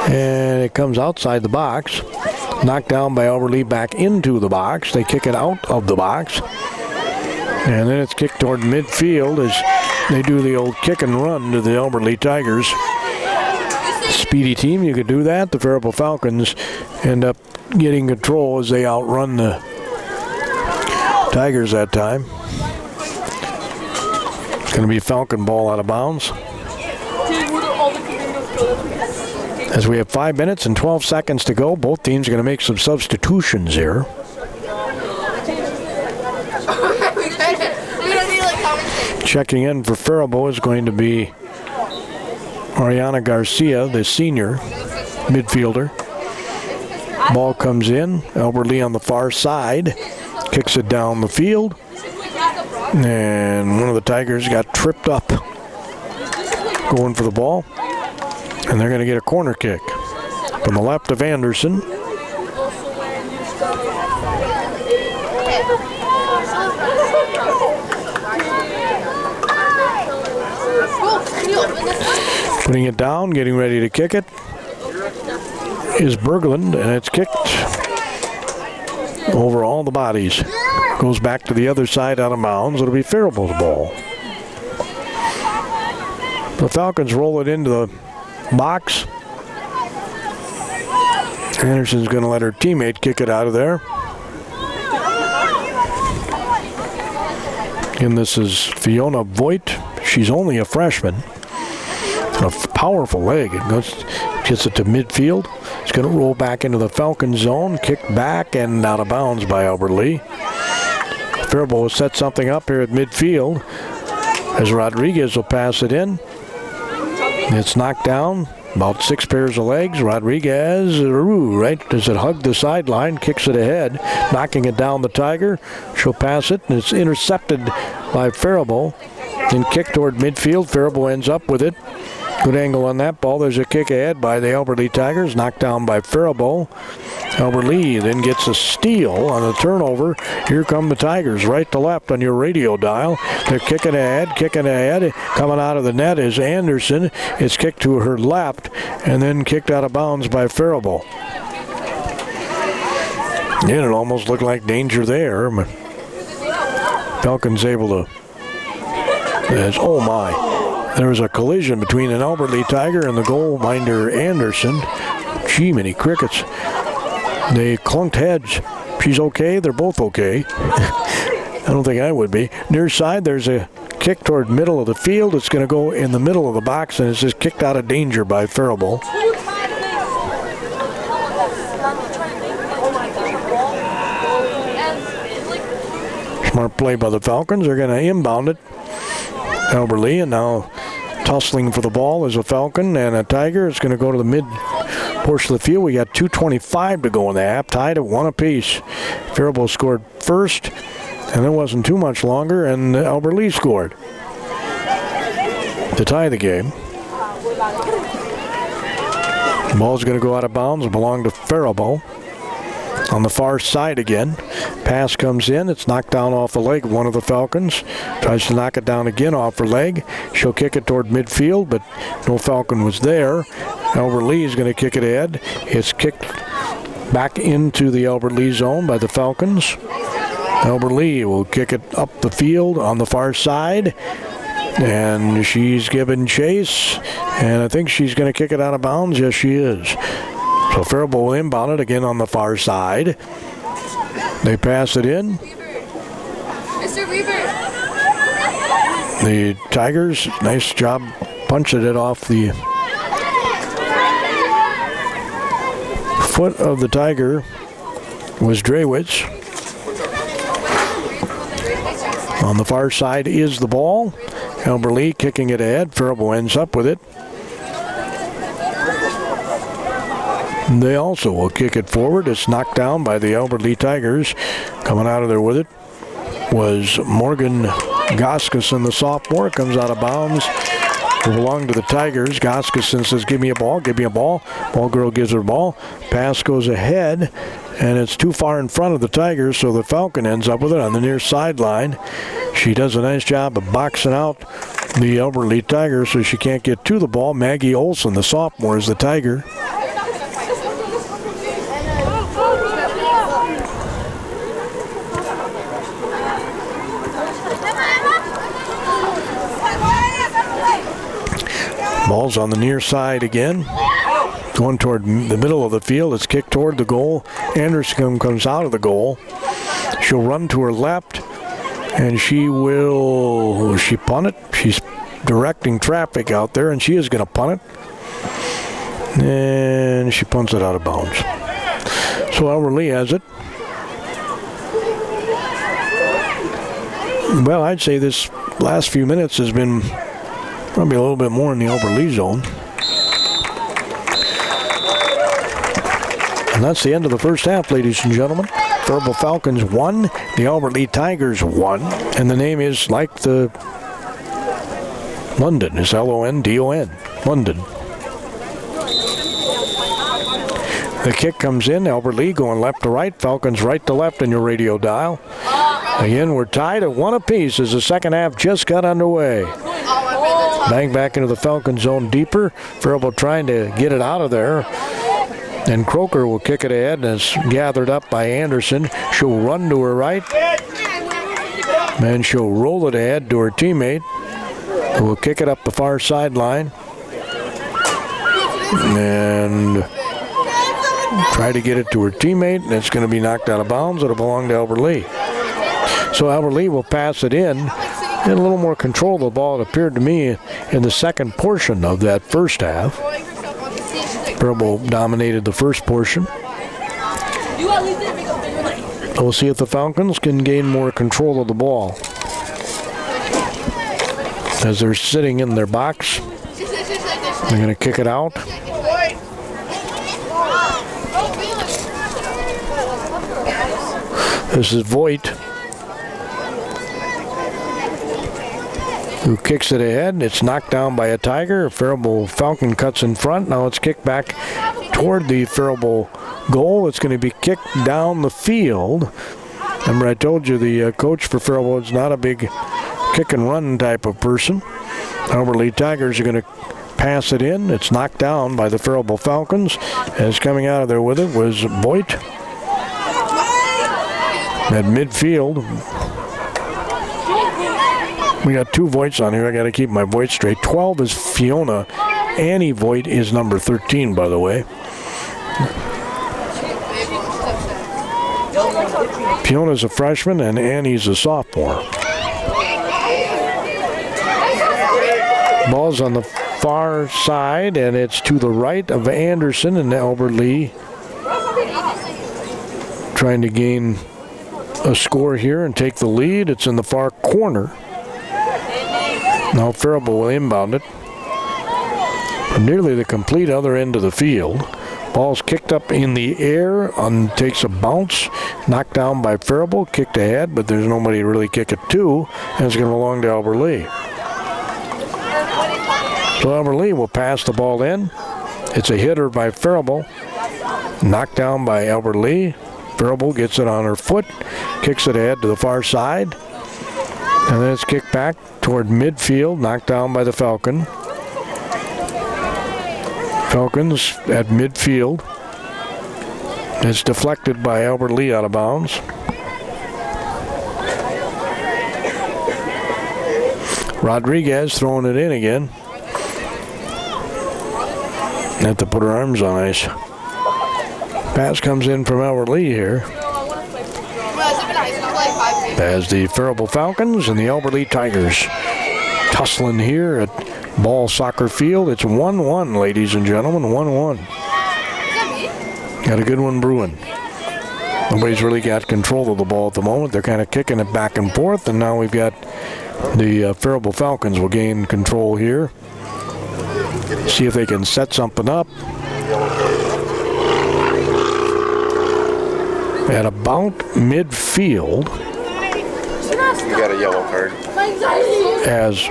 And it comes outside the box. Knocked down by Albert Lee back into the box. They kick it out of the box. And then it's kicked toward midfield as they do the old kick and run to the Albert Lee Tigers. Speedy team, you could do that. The Faribault Falcons end up getting control as they outrun the Tigers that time. It's going to be Falcon ball out of bounds. As we have 5 minutes and 12 seconds to go, both teams are going to make some substitutions here. Checking in for Faribault is going to be Ariana Garcia, the senior midfielder. Ball comes in. Albert Lee on the far side. Kicks it down the field. And one of the Tigers got tripped up going for the ball. And they're going to get a corner kick from the left of Anderson. Putting it down, getting ready to kick it is Berglund, and it's kicked over all the bodies. Goes back to the other side out of bounds. It'll be Faribault's ball. The Falcons roll it into the box. Anderson's going to let her teammate kick it out of there. And this is Fiona Voigt. She's only a freshman. A powerful leg. It gets it to midfield. It's going to roll back into the Falcon zone. Kicked back and out of bounds by Albert Lee. Faribault will set something up here at midfield as Rodriguez will pass it in. It's knocked down. About 6 pairs of legs. Rodriguez, right as it hugged the sideline, kicks it ahead, knocking it down the Tiger. She'll pass it, and it's intercepted by Faribault. Then kicked toward midfield. Faribault ends up with it. Good angle on that ball. There's a kick ahead by the Albert Lee Tigers, knocked down by Faribault. Albert Lee then gets a steal on a turnover. Here come the Tigers, right to left on your radio dial. They're kicking ahead. Coming out of the net is Anderson. It's kicked to her left and then kicked out of bounds by Faribault. And it almost looked like danger there. Falcons able to... oh my. There was a collision between an Albert Lee Tiger and the goalminder Anderson. Gee, many crickets. They clunked heads. She's okay. They're both okay. I don't think I would be. Near side, there's a kick toward middle of the field. It's going to go in the middle of the box, and it's just kicked out of danger by Faribault. Smart play by the Falcons. They're going to inbound it. Albert Lee, and now tussling for the ball is a Falcon and a Tiger. It's going to go to the mid portion of the field. We got 2:25 to go in the half, tied at 1 apiece. Faribault scored first, and it wasn't too much longer, and Albert Lee scored to tie the game. The ball's going to go out of bounds and belong to Faribault. on the far side again. Pass comes in. It's knocked down off the leg of one of the Falcons. Tries to knock it down again off her leg. She'll kick it toward midfield, but no Falcon was there. Albert Lee is going to kick it ahead. It's kicked back into the Albert Lee zone by the Falcons. Albert Lee will kick it up the field on the far side. And she's given chase. And I think she's going to kick it out of bounds. Yes, she is. So Faribault will inbound it again on the far side. They pass it in. Mr. Reaver. The Tigers, nice job punching it off the foot of the Tiger was Drewitz. On the far side is the ball. Albert Lee kicking it ahead. Faribault ends up with it. They also will kick it forward. It's knocked down by the Albert Lee Tigers. Coming out of there with it was Morgan Goskison, the sophomore. Comes out of bounds. Will belong to the Tigers. Goskison says, give me a ball, give me a ball. Ball girl gives her a ball. Pass goes ahead, and it's too far in front of the Tigers, so the Falcon ends up with it on the near sideline. She does a nice job of boxing out the Albert Lee Tigers, so she can't get to the ball. Maggie Olson, the sophomore, is the Tiger. Ball's on the near side again. Going toward the middle of the field. It's kicked toward the goal. Anderson comes out of the goal. She'll run to her left. And she punt it? She's directing traffic out there, and she is going to punt it. And she punts it out of bounds. So Albert Lee has it. Well, I'd say this last few minutes has been probably a little bit more in the Albert Lee zone. And that's the end of the first half, ladies and gentlemen. Faribault Falcons 1, the Albert Lee Tigers 1, and the name is like the London. It's London, London. The kick comes in, Albert Lee going left to right, Falcons right to left in your radio dial. Again, we're tied at 1 apiece as the second half just got underway. Bang back into the Falcon zone deeper. Faribault trying to get it out of there. And Croker will kick it ahead, and it's gathered up by Anderson. She'll run to her right. And she'll roll it ahead to her teammate, who will kick it up the far sideline. And try to get it to her teammate, and it's going to be knocked out of bounds. It'll belong to Albert Lee. So Albert Lee will pass it in. Get a little more control of the ball, it appeared to me, in the second portion of that first half. Faribault dominated the first portion. We'll see if the Falcons can gain more control of the ball. As they're sitting in their box, they're going to kick it out. This is Voigt, who kicks it ahead. It's knocked down by a Tiger. Faribault Falcon cuts in front. Now it's kicked back toward the Faribault goal. It's going to be kicked down the field. Remember, I told you the coach for Faribault is not a big kick and run type of person. Albert Lee Tigers are going to pass it in. It's knocked down by the Faribault Falcons. As coming out of there with it was Voigt. At midfield, we got 2 Voights on here. I got to keep my Voight straight. 12 is Fiona. Annie Voigt is number 13, by the way. Fiona's a freshman and Annie's a sophomore. Ball's on the far side, and it's to the right of Anderson, and Albert Lee trying to gain a score here and take the lead. It's in the far corner. Now Faribault will inbound it from nearly the complete other end of the field. Ball's kicked up in the air and takes a bounce. Knocked down by Faribault, kicked ahead, but there's nobody to really kick it to, and it's going to belong to Albert Lee. So Albert Lee will pass the ball in. It's a hitter by Faribault. Knocked down by Albert Lee. Faribault gets it on her foot, kicks it ahead to the far side, and then it's kicked back toward midfield, knocked down by the Falcon. Falcons at midfield. It's deflected by Albert Lee out of bounds. Rodriguez throwing it in again. Have to put her arms on ice. Pass comes in from Albert Lee here. As the Faribault Falcons and the Albert Lee Tigers tussling here at Ball Soccer Field. It's 1-1, ladies and gentlemen, 1-1. Got a good one brewing. Nobody's really got control of the ball at the moment. They're kind of kicking it back and forth, and now we've got the Faribault Falcons will gain control here. See if they can set something up. At about midfield. You got a yellow card. As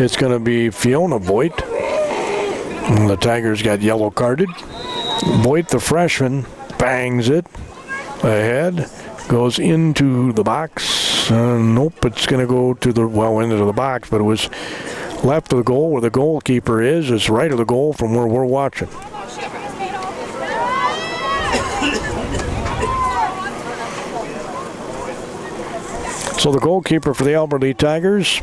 it's going to be Fiona Voigt. And the Tigers got yellow carded. Voigt, the freshman, bangs it ahead. Goes into the box. Nope, it's going to go to the into the box, but it was left of the goal where the goalkeeper is. It's right of the goal from where we're watching. So the goalkeeper for the Albert Lee Tigers,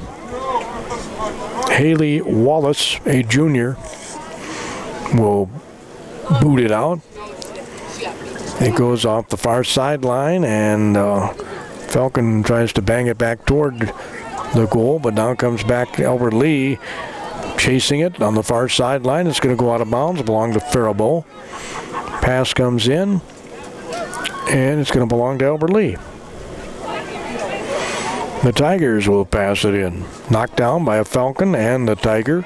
Haley Wallace, a junior, will boot it out. It goes off the far sideline, and Falcon tries to bang it back toward the goal, but now comes back Albert Lee chasing it on the far sideline. It's going to go out of bounds, belong to Faribault. Pass comes in, and it's going to belong to Albert Lee. The Tigers will pass it in. Knocked down by a Falcon and the Tiger.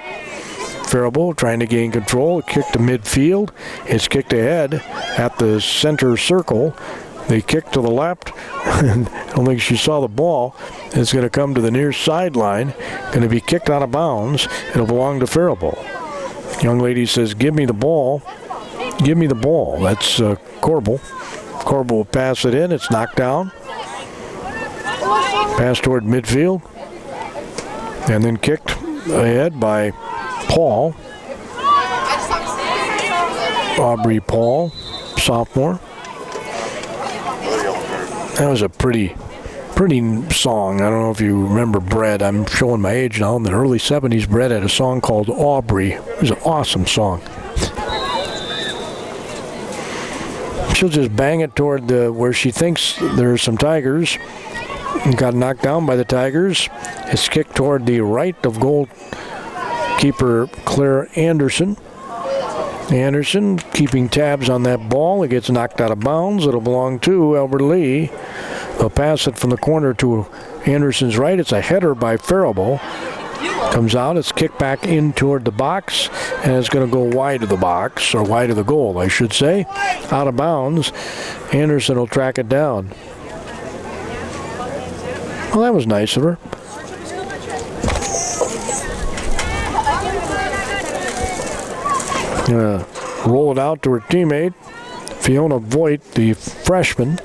Faribault trying to gain control. Kick to midfield. It's kicked ahead at the center circle. They kick to the left. I don't think she saw the ball. It's going to come to the near sideline. Going to be kicked out of bounds. It'll belong to Faribault. Young lady says, "Give me the ball. Give me the ball." That's Corbel. Corbel will pass it in. It's knocked down. Pass toward midfield. And then kicked ahead by Paul. Aubrey Paul, sophomore. That was a pretty song. I don't know if you remember Brett. I'm showing my age now. In the early 70s, Brett had a song called Aubrey. It was an awesome song. She'll just bang it toward where she thinks there's some Tigers. Got knocked down by the Tigers. It's kicked toward the right of goalkeeper Claire Anderson. Anderson keeping tabs on that ball. It gets knocked out of bounds. It'll belong to Albert Lee. They'll pass it from the corner to Anderson's right. It's a header by Faribault. Comes out. It's kicked back in toward the box, and it's going to go wide of the box, or wide of the goal, I should say. Out of bounds. Anderson will track it down. Well, that was nice of her. Roll it out to her teammate, Fiona Voigt, the freshman.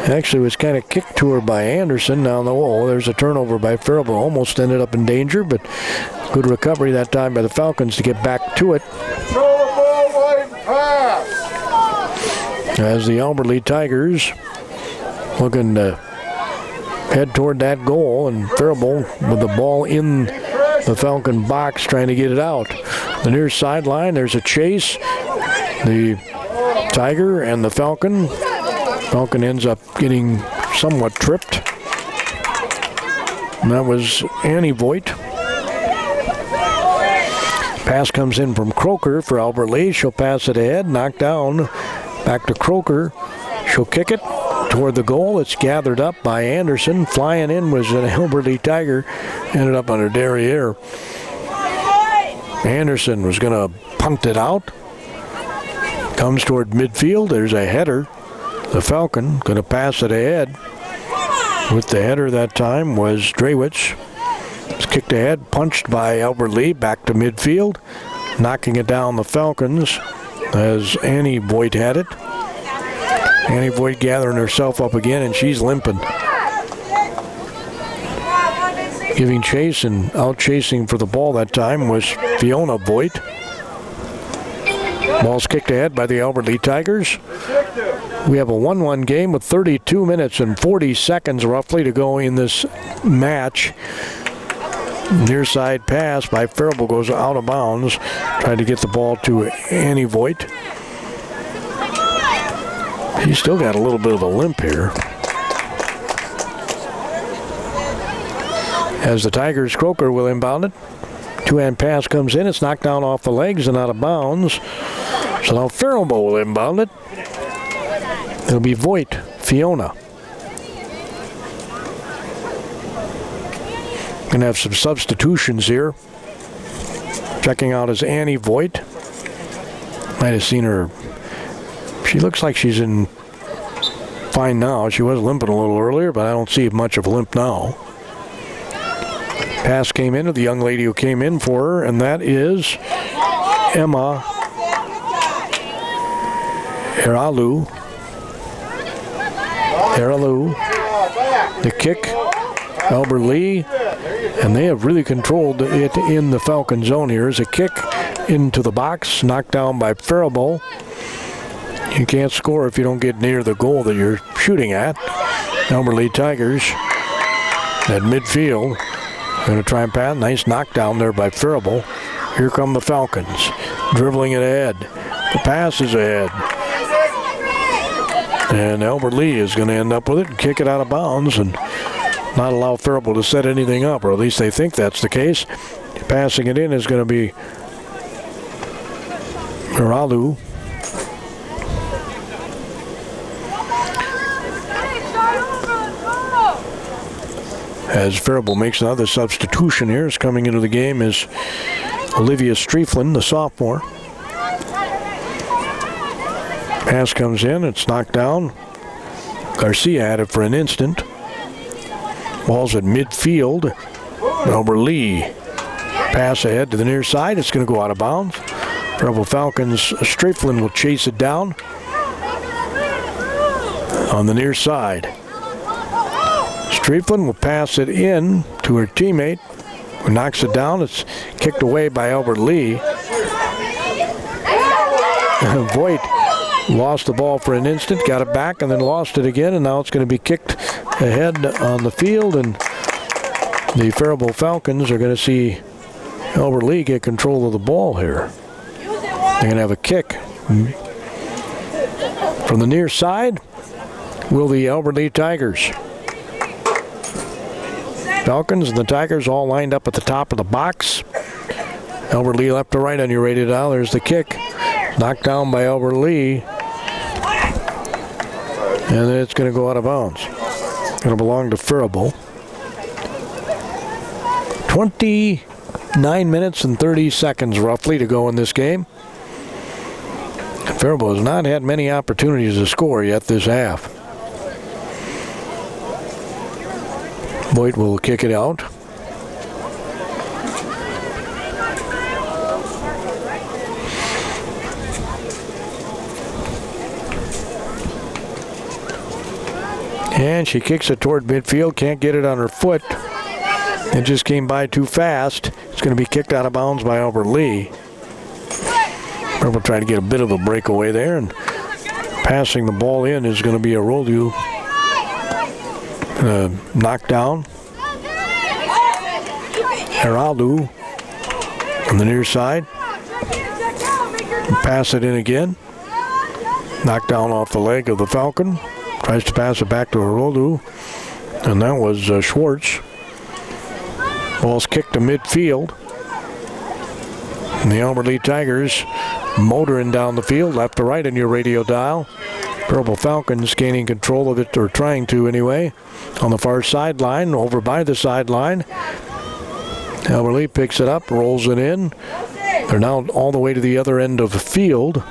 Actually, it was kind of kicked to her by Anderson. Now, there's a turnover by Faribault. Almost ended up in danger, but good recovery that time by the Falcons to get back to it. As the Albert Lee Tigers looking to head toward that goal, and Faribault with the ball in the Falcon box trying to get it out. The near sideline, there's a chase. The Tiger and the Falcon. Falcon ends up getting somewhat tripped. And that was Annie Voigt. Pass comes in from Croker for Albert Lee. She'll pass it ahead, knocked down. Back to Croker. She'll kick it toward the goal. It's gathered up by Anderson. Flying in was an Albert Lee Tiger. Ended up on her derriere. Anderson was going to punt it out. Comes toward midfield. There's a header. The Falcon going to pass it ahead. With the header that time was Drewitz. It's kicked ahead, punched by Albert Lee, back to midfield. Knocking it down the Falcons as Annie Voigt had it. Annie Voigt gathering herself up again, and she's limping. Giving chase and out chasing for the ball that time was Fiona Voigt. Ball's kicked ahead by the Albert Lee Tigers. We have a 1-1 game with 32 minutes and 40 seconds roughly to go in this match. Near side pass by Faribault goes out of bounds. Trying to get the ball to Annie Voigt. He's still got a little bit of a limp here. As the Tigers, Croker will inbound it. Two-hand pass comes in. It's knocked down off the legs and out of bounds. So now Faribault will inbound it. It'll be Voigt, Fiona. Gonna have some substitutions here. Checking out is Annie Voigt. Might have seen her. She looks like she's in fine now. She was limping a little earlier, but I don't see much of a limp now. Pass came in to the young lady who came in for her, and that is Emma Eralu. The kick, Albert Lee, and they have really controlled it in the Falcon zone here. Is a kick into the box, knocked down by Faribault. You can't score if you don't get near the goal that you're shooting at. Albert Lee Tigers at midfield. Going to try and pass. Nice knockdown there by Faribault. Here come the Falcons. Dribbling it ahead. The pass is ahead. And Albert Lee is going to end up with it and kick it out of bounds and not allow Faribault to set anything up, or at least they think that's the case. Passing it in is going to be Miralu. As Faribault makes another substitution here, is coming into the game is Olivia Streiflin, the sophomore. Pass comes in, it's knocked down. Garcia had it for an instant. Ball's at midfield. Albert Lee. Pass ahead to the near side, it's going to go out of bounds. Faribault Falcons, Streiflin will chase it down on the near side. Streiflin will pass it in to her teammate, who knocks it down. It's kicked away by Albert Lee. Voigt lost the ball for an instant, got it back, and then lost it again, and now it's going to be kicked ahead on the field, and the Faribault Falcons are going to see Albert Lee get control of the ball here. They're going to have a kick from the near side. Will the Albert Lee Tigers. Falcons and the Tigers all lined up at the top of the box. Albert Lee left to right on your radio dial. There's the kick. Knocked down by Albert Lee. And then it's going to go out of bounds. Going to belong to Faribault. 29 minutes and 30 seconds roughly to go in this game. Faribault has not had many opportunities to score yet this half. Voigt will kick it out. And she kicks it toward midfield, can't get it on her foot. It just came by too fast. It's going to be kicked out of bounds by Albert Lee. We'll try to get a bit of a breakaway there, and passing the ball in is going to be a Rolu. Knockdown. Geraldo on the near side. Pass it in again. Knocked down off the leg of the Falcon. Tries to pass it back to Geraldo. And that was Schwartz. Ball's kicked to midfield. And the Albert Lee Tigers motoring down the field, left to right on your radio dial. Faribault Falcons gaining control of it, or trying to anyway, on the far sideline, over by the sideline. Albert Lee picks it up, rolls it in. They're now all the way to the other end of the field,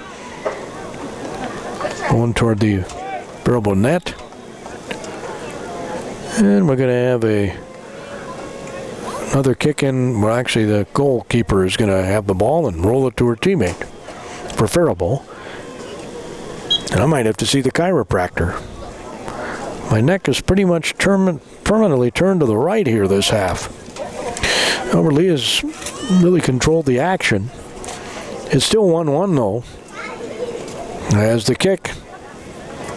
going toward the Faribault net. And we're going to have Another kick in. Well, actually, the goalkeeper is going to have the ball and roll it to her teammate for Faribault. And I might have to see the chiropractor. My neck is pretty much permanently turned to the right here this half. Albert Lee has really controlled the action. It's still 1-1 though. As the kick.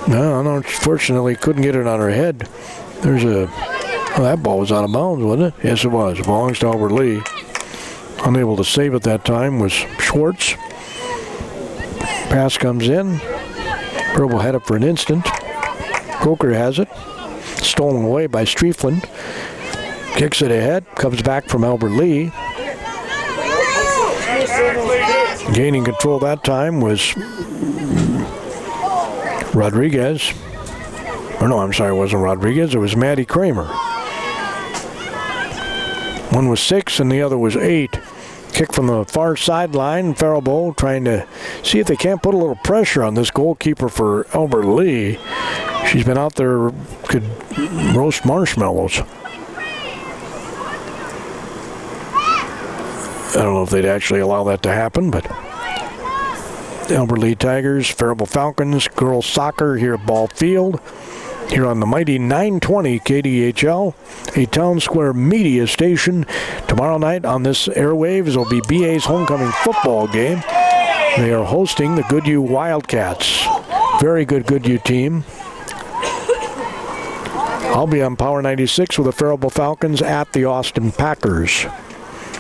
No, unfortunately couldn't get it on her head. Well, that ball was out of bounds, wasn't it? Yes, it was. It belongs to Albert Lee. Unable to save it that time was Schwartz. Pass comes in. Faribault had it for an instant. Coker has it. Stolen away by Striefland. Kicks it ahead. Comes back from Albert Lee. Gaining control that time was Rodriguez. Or no, I'm sorry, it wasn't Rodriguez. It was Maddie Kramer. One was 6 and the other was 8. Kick from the far sideline. Faribault trying to see if they can't put a little pressure on this goalkeeper for Albert Lee. She's been out there, could roast marshmallows. I don't know if they'd actually allow that to happen, but Albert Lee Tigers, Faribault Falcons, girls soccer here at Ball Field. Here on the mighty 920 KDHL, a Town Square media station. Tomorrow night on this airwaves will be BA's homecoming football game. They are hosting the Goodhue Wildcats. Very good Goodhue team. I'll be on Power 96 with the Faribault Falcons at the Austin Packers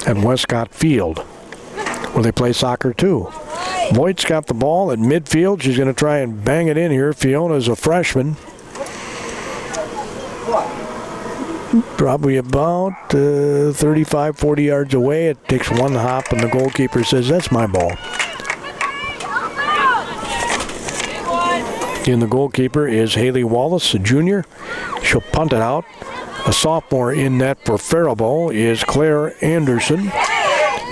at Westcott Field, where they play soccer too. Voigt's got the ball at midfield. She's going to try and bang it in here. Fiona's a freshman. Probably about 35, 40 yards away. It takes one hop, and the goalkeeper says, that's my ball. And the goalkeeper is Haley Wallace, a junior. She'll punt it out. A sophomore in net for Faribault is Claire Anderson.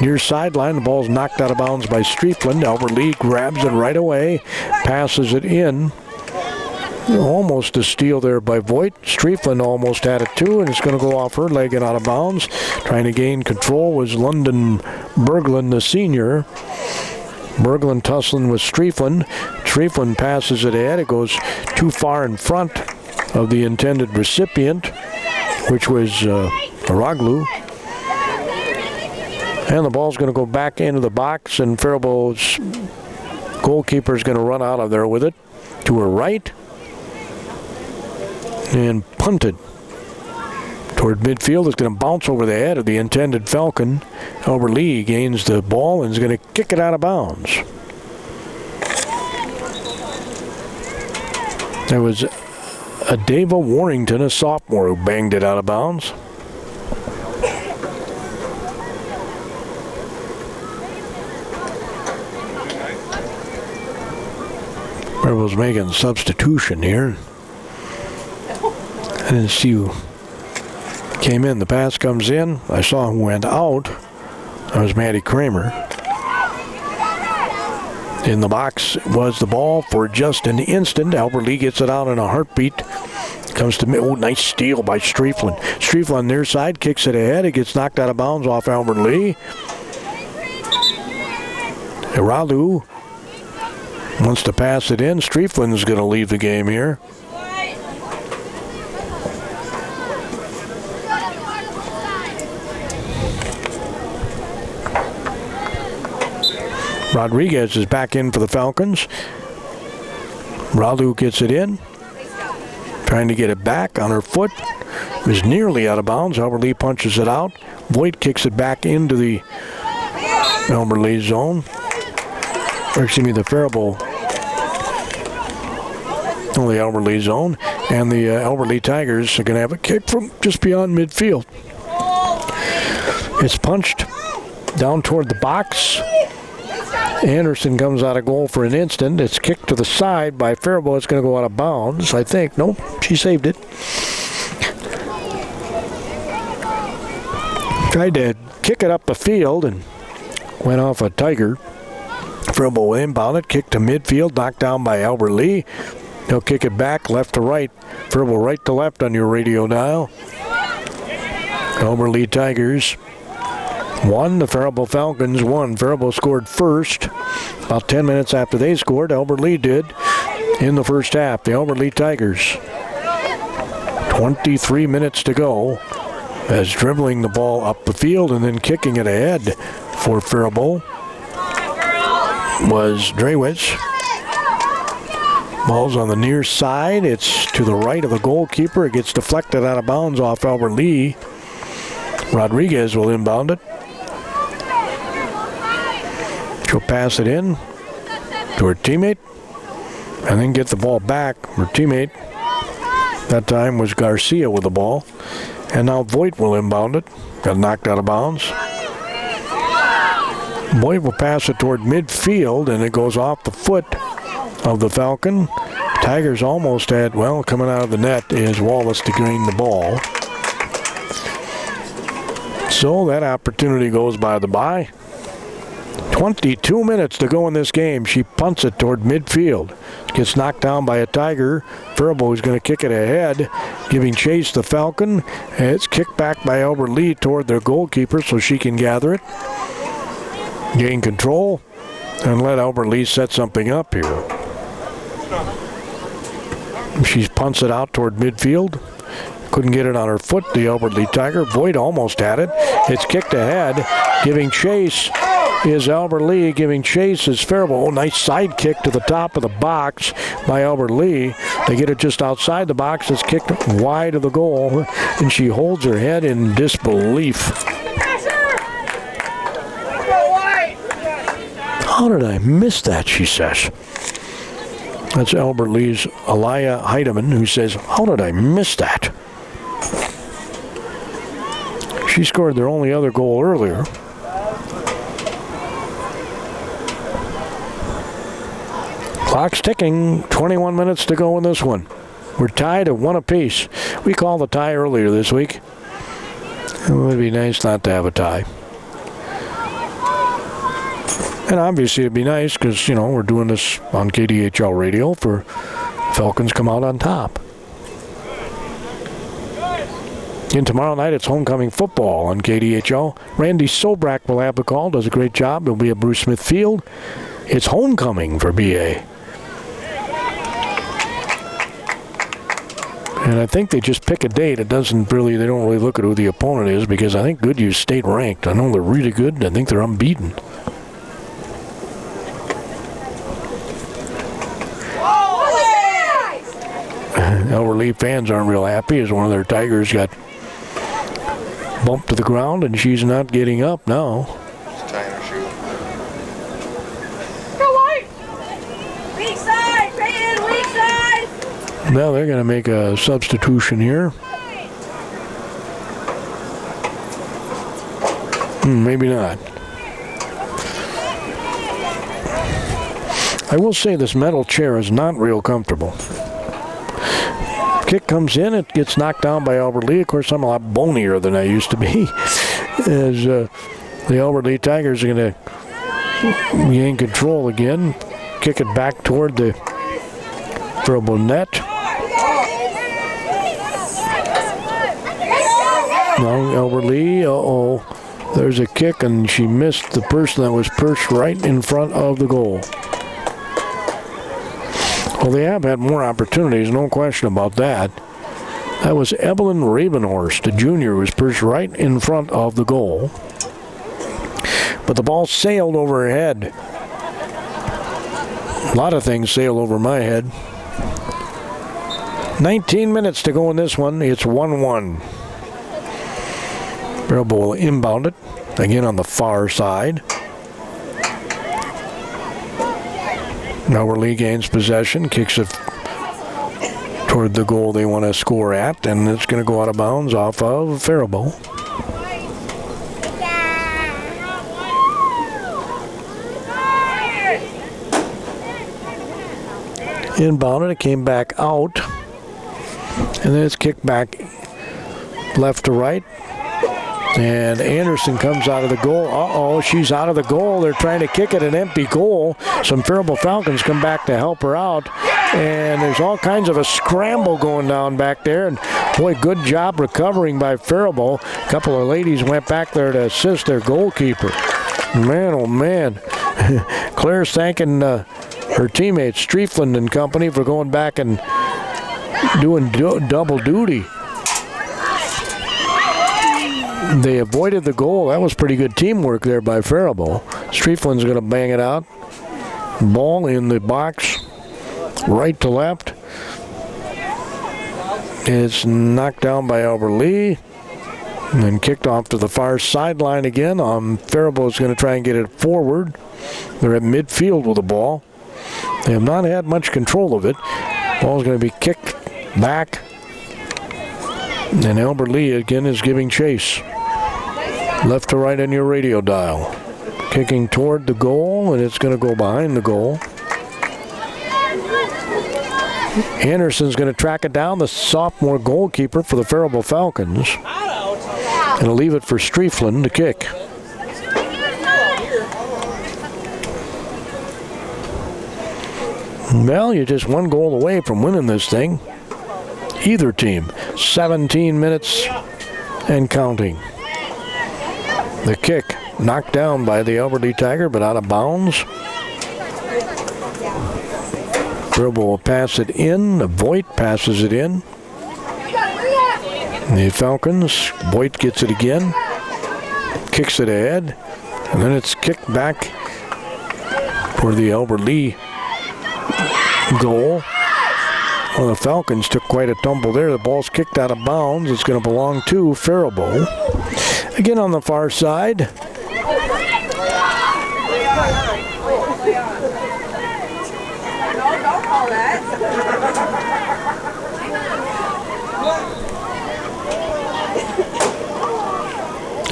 Near sideline, the ball's knocked out of bounds by Striefland. Albert Lee grabs it right away, passes it in. Almost a steal there by Voigt. Striefland almost had it too, and it's going to go off her leg and out of bounds. Trying to gain control was London Berglund, the senior. Berglund tussling with Striefland. Striefland passes it ahead. It goes too far in front of the intended recipient, which was Araglu. And the ball's going to go back into the box, and Faribault's goalkeeper is going to run out of there with it to her right. And punted toward midfield. It's going to bounce over the head of the intended Falcon. Albert Lee gains the ball and is going to kick it out of bounds. There was a Dava Warrington, a sophomore, who banged it out of bounds. Faribault's making a substitution here. I didn't see who came in. The pass comes in. I saw who went out. That was Maddie Kramer. In the box was the ball for just an instant. Albert Lee gets it out in a heartbeat. Comes to me. Oh, nice steal by Striefland. Striefland on their side kicks it ahead. It gets knocked out of bounds off Albert Lee. Iralu wants to pass it in. Striefland is going to leave the game here. Rodriguez is back in for the Falcons. Ralu gets it in. Trying to get it back on her foot. It was nearly out of bounds. Albert Lee punches it out. Voigt kicks it back into the Albert Lee zone. Or excuse me, the Faribault. The Albert Lee zone. And the Albert Lee Tigers are going to have a kick from just beyond midfield. It's punched down toward the box. Anderson comes out of goal for an instant. It's kicked to the side by Faribault. It's going to go out of bounds, I think. Nope, she saved it. Tried to kick it up the field and went off a Tiger. Faribault inbound it, kicked to midfield, knocked down by Albert Lee. He'll kick it back left to right. Faribault right to left on your radio dial. Elbert Lee Tigers 1, the Faribault Falcons 1. Faribault scored first. About 10 minutes after they scored, Elbert Lee did in the first half. The Elbert Lee Tigers. 23 minutes to go as dribbling the ball up the field and then kicking it ahead for Faribault was Drewitz. Ball's on the near side. It's to the right of the goalkeeper. It gets deflected out of bounds off Elbert Lee. Rodriguez will inbound it. She'll pass it in to her teammate and then get the ball back. Her teammate that time was Garcia with the ball. And now Voigt will inbound it. Got knocked out of bounds. Voigt will pass it toward midfield, and it goes off the foot of the Falcon. Tigers almost had, well, coming out of the net is Wallace to gain the ball. So that opportunity goes by the by. 22 minutes to go in this game. She punts it toward midfield. Gets knocked down by a Tiger. Faribault is going to kick it ahead, giving chase to Falcon. And it's kicked back by Elbert Lee toward their goalkeeper so she can gather it. Gain control and let Elbert Lee set something up here. She punts it out toward midfield. Couldn't get it on her foot, the Elbert Lee Tiger. Boyd almost had it. It's kicked ahead. Giving chase is Albert Lee. Giving chase is Faribault. Oh, nice side kick to the top of the box by Albert Lee. They get it just outside the box. It's kicked wide of the goal, and she holds her head in disbelief. How did I miss that, she says. That's Albert Lee's Aliyah Heidemann, who says, how did I miss that? She scored their only other goal earlier. Clock's ticking, 21 minutes to go in this one. We're tied at 1 apiece. We called the tie earlier this week. It would be nice not to have a tie. And obviously it'd be nice because, you know, we're doing this on KDHL radio for Falcons come out on top. And tomorrow night it's homecoming football on KDHL. Randy Sobrak will have the call, does a great job. It'll be at Bruce Smith Field. It's homecoming for BA. And I think they just pick a date. They don't really look at who the opponent is because I think Goodhue's state ranked. I know they're really good. I think they're unbeaten. Elbert Lee fans aren't real happy as one of their Tigers got bumped to the ground and she's not getting up now. She's tying her shoe. Weak side, Peyton, weak side. Now they're going to make a substitution here. Maybe not. I will say this metal chair is not real comfortable. Kick comes in, it gets knocked down by Albert Lee. Of course, I'm a lot bonier than I used to be. As the Albert Lee Tigers are going to gain control again. Kick it back toward the Faribault net. Now Albert Lee, there's a kick and she missed the person that was perched right in front of the goal. Well, they have had more opportunities, no question about that. That was Evelyn Ravenhorst, the junior, who was perched right in front of the goal. But the ball sailed over her head. A lot of things sail over my head. 19 minutes to go in this one. It's 1-1. Faribault will inbound it, again on the far side. Albert Lee gains possession, kicks it toward the goal they want to score at, and it's going to go out of bounds off of Faribault. Inbounded, it came back out, and then it's kicked back left to right. And Anderson comes out of the goal. Uh-oh, she's out of the goal. They're trying to kick it, an empty goal. Some Faribault Falcons come back to help her out. And there's all kinds of a scramble going down back there. And boy, good job recovering by Faribault. A couple of ladies went back there to assist their goalkeeper. Man, oh man. Claire's thanking her teammates, Streifland and company, for going back and doing double duty. They avoided the goal. That was pretty good teamwork there by Faribault. Streifland's going to bang it out. Ball in the box, right to left. It's knocked down by Albert Lee. And then kicked off to the far sideline again. Faribault is going to try and get it forward. They're at midfield with the ball. They have not had much control of it. Ball's going to be kicked back. And Albert Lee again is giving chase. Left to right on your radio dial. Kicking toward the goal, and it's going to go behind the goal. Anderson's going to track it down, the sophomore goalkeeper for the Faribault Falcons. Going to leave it for Streifland to kick. Well, you're just one goal away from winning this thing. Either team. 17 minutes and counting. The kick knocked down by the Albert Lee Tiger, but out of bounds. Faribault will pass it in. Voigt passes it in. The Falcons, Voigt gets it again. Kicks it ahead. And then it's kicked back for the Albert Lee goal. Well, the Falcons took quite a tumble there. The ball's kicked out of bounds. It's going to belong to Faribault. Again on the far side. No, don't call that.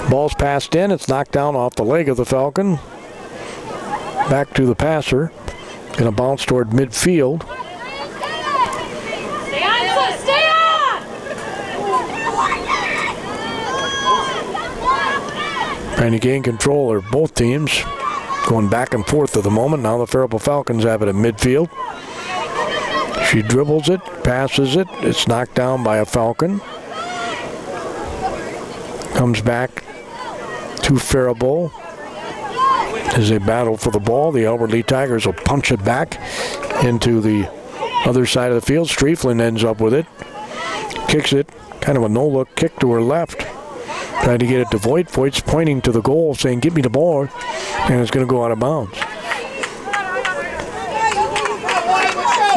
Ball's passed in. It's knocked down off the leg of the Falcon. Back to the passer. Going to bounce toward midfield. Stay on, stay on! Trying to gain control of both teams. Going back and forth at the moment. Now the Faribault Falcons have it at midfield. She dribbles it, passes it. It's knocked down by a Falcon. Comes back to Faribault as they battle for the ball. The Albert Lee Tigers will punch it back into the other side of the field. Streifland ends up with it. Kicks it. Kind of a no-look kick to her left. Trying to get it to Voigt. Voigt's pointing to the goal saying, "Give me the ball." And it's going to go out of bounds.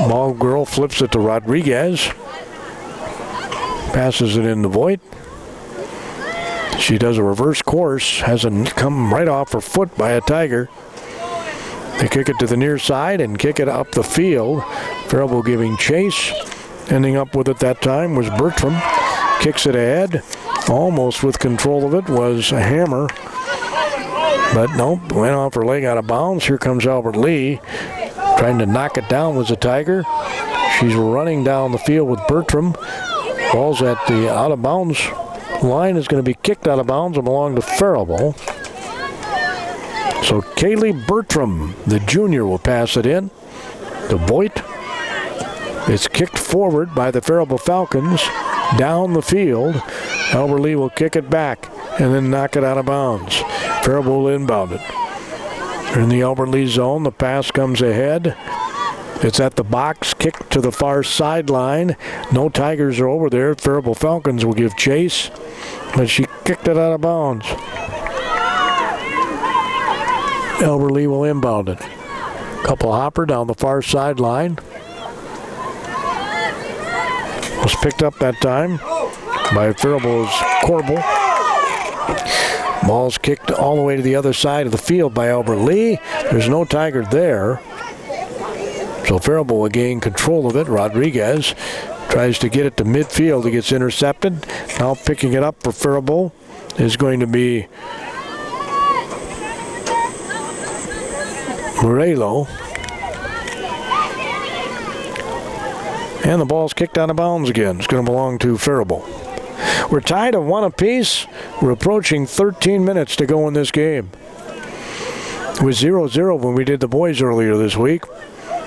Ball girl flips it to Rodriguez. Passes it into Voigt. She does a reverse course. Has it come right off her foot by a Tiger. They kick it to the near side and kick it up the field. Faribault giving chase. Ending up with it that time was Bertram. Kicks it ahead. Almost with control of it was a Hammer. But nope, went off her leg out of bounds. Here comes Albert Lee. Trying to knock it down was a Tiger. She's running down the field with Bertram. Ball's at the out of bounds line, is going to be kicked out of bounds and belong to Faribault. So Kaylee Bertram, the junior, will pass it in to Voigt. It's kicked forward by the Faribault Falcons down the field. Albert Lee will kick it back and then knock it out of bounds. Faribault will inbound it. They're in the Albert Lee zone. The pass comes ahead. It's at the box, kicked to the far sideline. No Tigers are over there. Faribault Falcons will give chase, but she kicked it out of bounds. Albert Lee will inbound it. Couple hopper down the far sideline. Was picked up that time by Faribault's Corbel. Ball's kicked all the way to the other side of the field by Albert Lee. There's no Tiger there. So Faribault will gain control of it. Rodriguez tries to get it to midfield. It gets intercepted. Now picking it up for Faribault is going to be Morello. And the ball's kicked out of bounds again. It's going to belong to Faribault. We're tied at 1 apiece. We're approaching 13 minutes to go in this game. It was 0-0 when we did the boys earlier this week.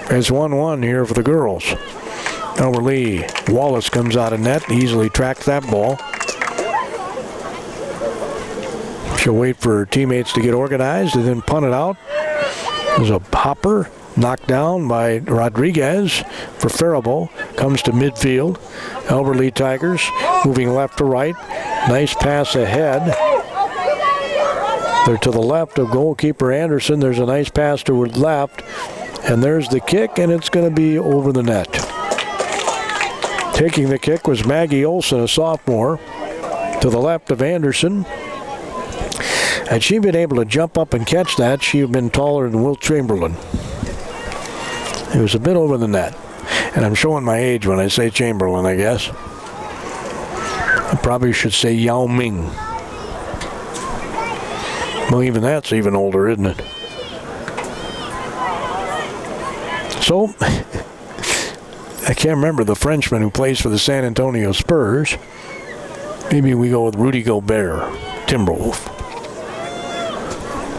It's 1-1 here for the girls. Albert Lee. Wallace comes out of net, easily tracks that ball. She'll wait for her teammates to get organized and then punt it out. There's a hopper knocked down by Rodriguez for Faribault. Comes to midfield. Albert Lee Tigers moving left to right. Nice pass ahead. They're to the left of goalkeeper Anderson. There's a nice pass toward left. And there's the kick, and it's going to be over the net. Taking the kick was Maggie Olson, a sophomore, to the left of Anderson. Had she been able to jump up and catch that, she'd have been taller than Wilt Chamberlain. It was a bit over the net. And I'm showing my age when I say Chamberlain, I guess. I probably should say Yao Ming. Well, even that's even older, isn't it? So, I can't remember the Frenchman who plays for the San Antonio Spurs. Maybe we go with Rudy Gobert, Timberwolf.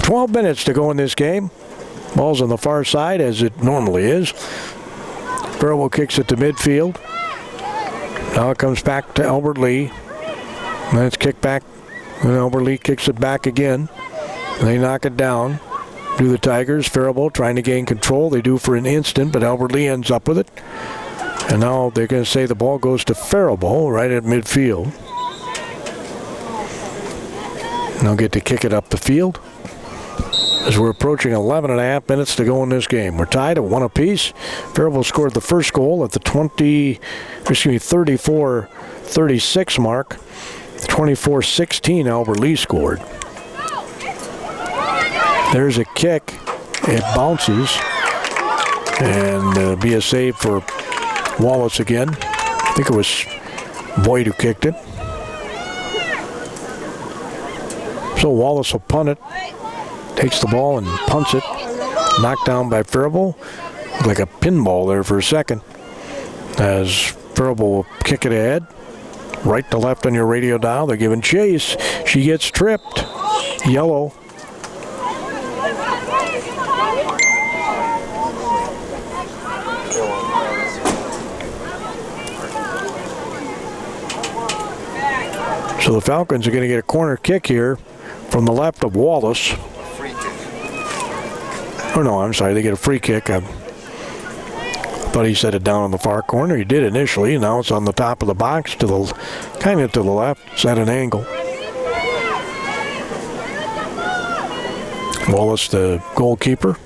12 minutes to go in this game. Ball's on the far side, as it normally is. Faribault kicks it to midfield. Now it comes back to Albert Lee. And then it's kicked back. And Albert Lee kicks it back again. And they knock it down. Do the Tigers. Faribault trying to gain control. They do for an instant, but Albert Lee ends up with it. And now they're going to say the ball goes to Faribault right at midfield. And they'll get to kick it up the field. As we're approaching 11 and a half minutes to go in this game. We're tied at 1 apiece. Faribault scored the first goal at the 34-36 mark. 24-16 Albert Lee scored. There's a kick. It bounces. And be a save for Wallace again. I think it was Boyd who kicked it. So Wallace will punt it. Takes the ball and punts it. Knocked down by Faribault. Like a pinball there for a second. As Faribault will kick it ahead. Right to left on your radio dial. They're giving chase. She gets tripped. Yellow. So the Falcons are going to get a corner kick here from the left of Wallace. Oh no, I'm sorry, they get a free kick. I thought he set it down on the far corner. He did initially. Now it's on the top of the box, to the kind of to the left. It's at an angle. Wallace, the goalkeeper.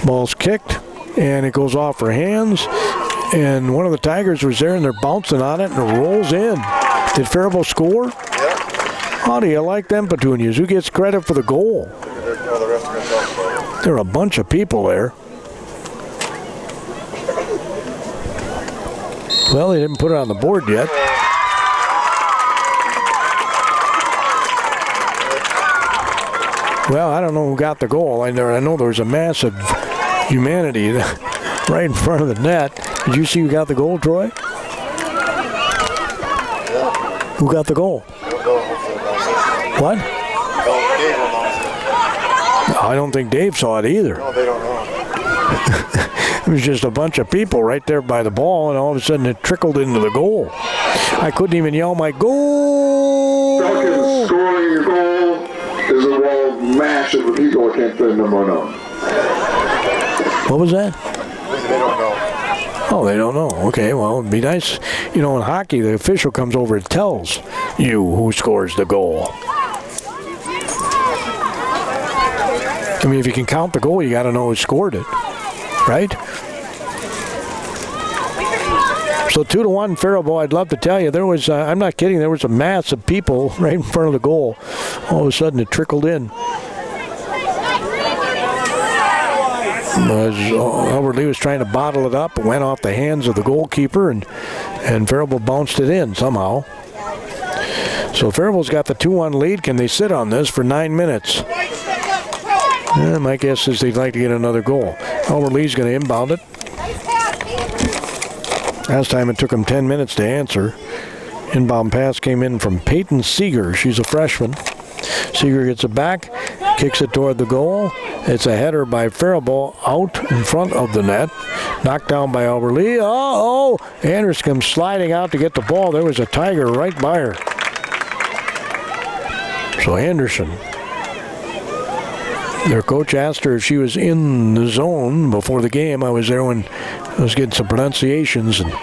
Ball's kicked, and it goes off her hands. And one of the Tigers was there, and they're bouncing on it, and it rolls in. Did Faribault score? Yeah. How do you like them petunias? Who gets credit for the goal? There are a bunch of people there. Well, they didn't put it on the board yet. Well, I don't know who got the goal. I know there was a massive humanity right in front of the net. Did you see who got the goal, Troy? Who got the goal? What? I don't think Dave saw it either. No, they don't know. It was just a bunch of people right there by the ball, and all of a sudden it trickled into the goal. I couldn't even yell my goal. Falcons scoring your goal is a wall mash of the people. I can't say number one. What was that? They don't know. Oh, they don't know. Okay, well, it'd be nice. You know, in hockey, the official comes over and tells you who scores the goal. I mean, if you can count the goal, you got to know who scored it, right? So 2-1 Faribault. I'd love to tell you there was. I'm not kidding. There was a mass of people right in front of the goal. All of a sudden, it trickled in. Albert Lee was trying to bottle it up. It went off the hands of the goalkeeper, and Faribault bounced it in somehow. So Faribault's got the 2-1 lead. Can they sit on this for 9 minutes? My guess is they'd like to get another goal. Albert Lee's going to inbound it. Last time it took him 10 minutes to answer. Inbound pass came in from Peyton Seeger. She's a freshman. Seeger gets it back, kicks it toward the goal. It's a header by Faribault out in front of the net. Knocked down by Albert Lee. Anderson comes sliding out to get the ball. There was a Tiger right by her. So Anderson. Their coach asked her if she was in the zone before the game. I was there when I was getting some pronunciations, and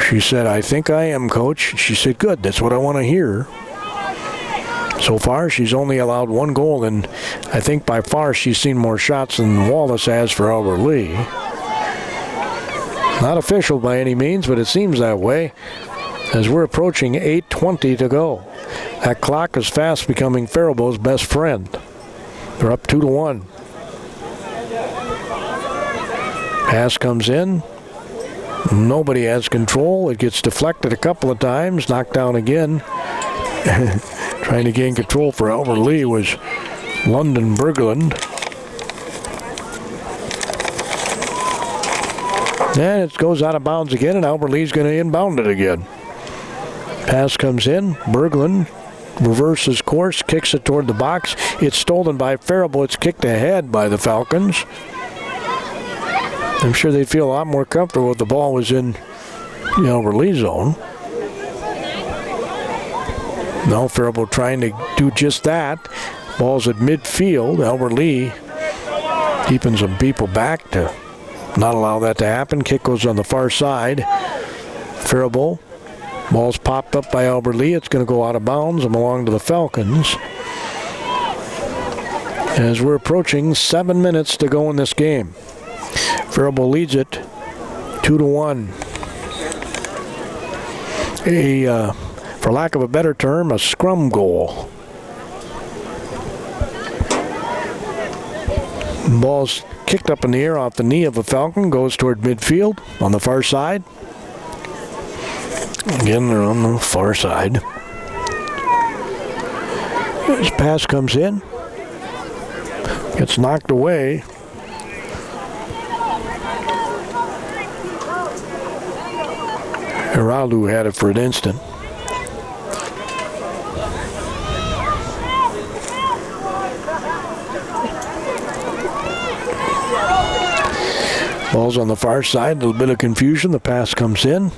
she said, "I think I am, Coach." She said, "Good, that's what I want to hear." So far, she's only allowed one goal, and I think by far she's seen more shots than Wallace has for Albert Lee. Not official by any means, but it seems that way as we're approaching 8:20 to go. That clock is fast becoming Faribault's best friend. They're up 2-1. Pass comes in. Nobody has control. It gets deflected a couple of times, knocked down again. Trying to gain control for Albert Lee was London Berglund. And it goes out of bounds again, and Albert Lee's going to inbound it again. Pass comes in. Berglund reverses course, kicks it toward the box. It's stolen by Faribault. It's kicked ahead by the Falcons. I'm sure they'd feel a lot more comfortable if the ball was in the Albert Lee zone. Now Faribault trying to do just that. Ball's at midfield. Albert Lee keeping some people back to not allow that to happen. Kick goes on the far side. Faribault. Ball's popped up by Albert Lee. It's going to go out of bounds and belong to the Falcons. As we're approaching 7 minutes to go in this game. Faribault leads it 2-1. For lack of a better term, a scrum goal. Ball's kicked up in the air off the knee of a Falcon, goes toward midfield on the far side. Again, they're on the far side. This pass comes in. Gets knocked away. Geraldo had it for an instant. Ball's on the far side, a little bit of confusion. The pass comes in.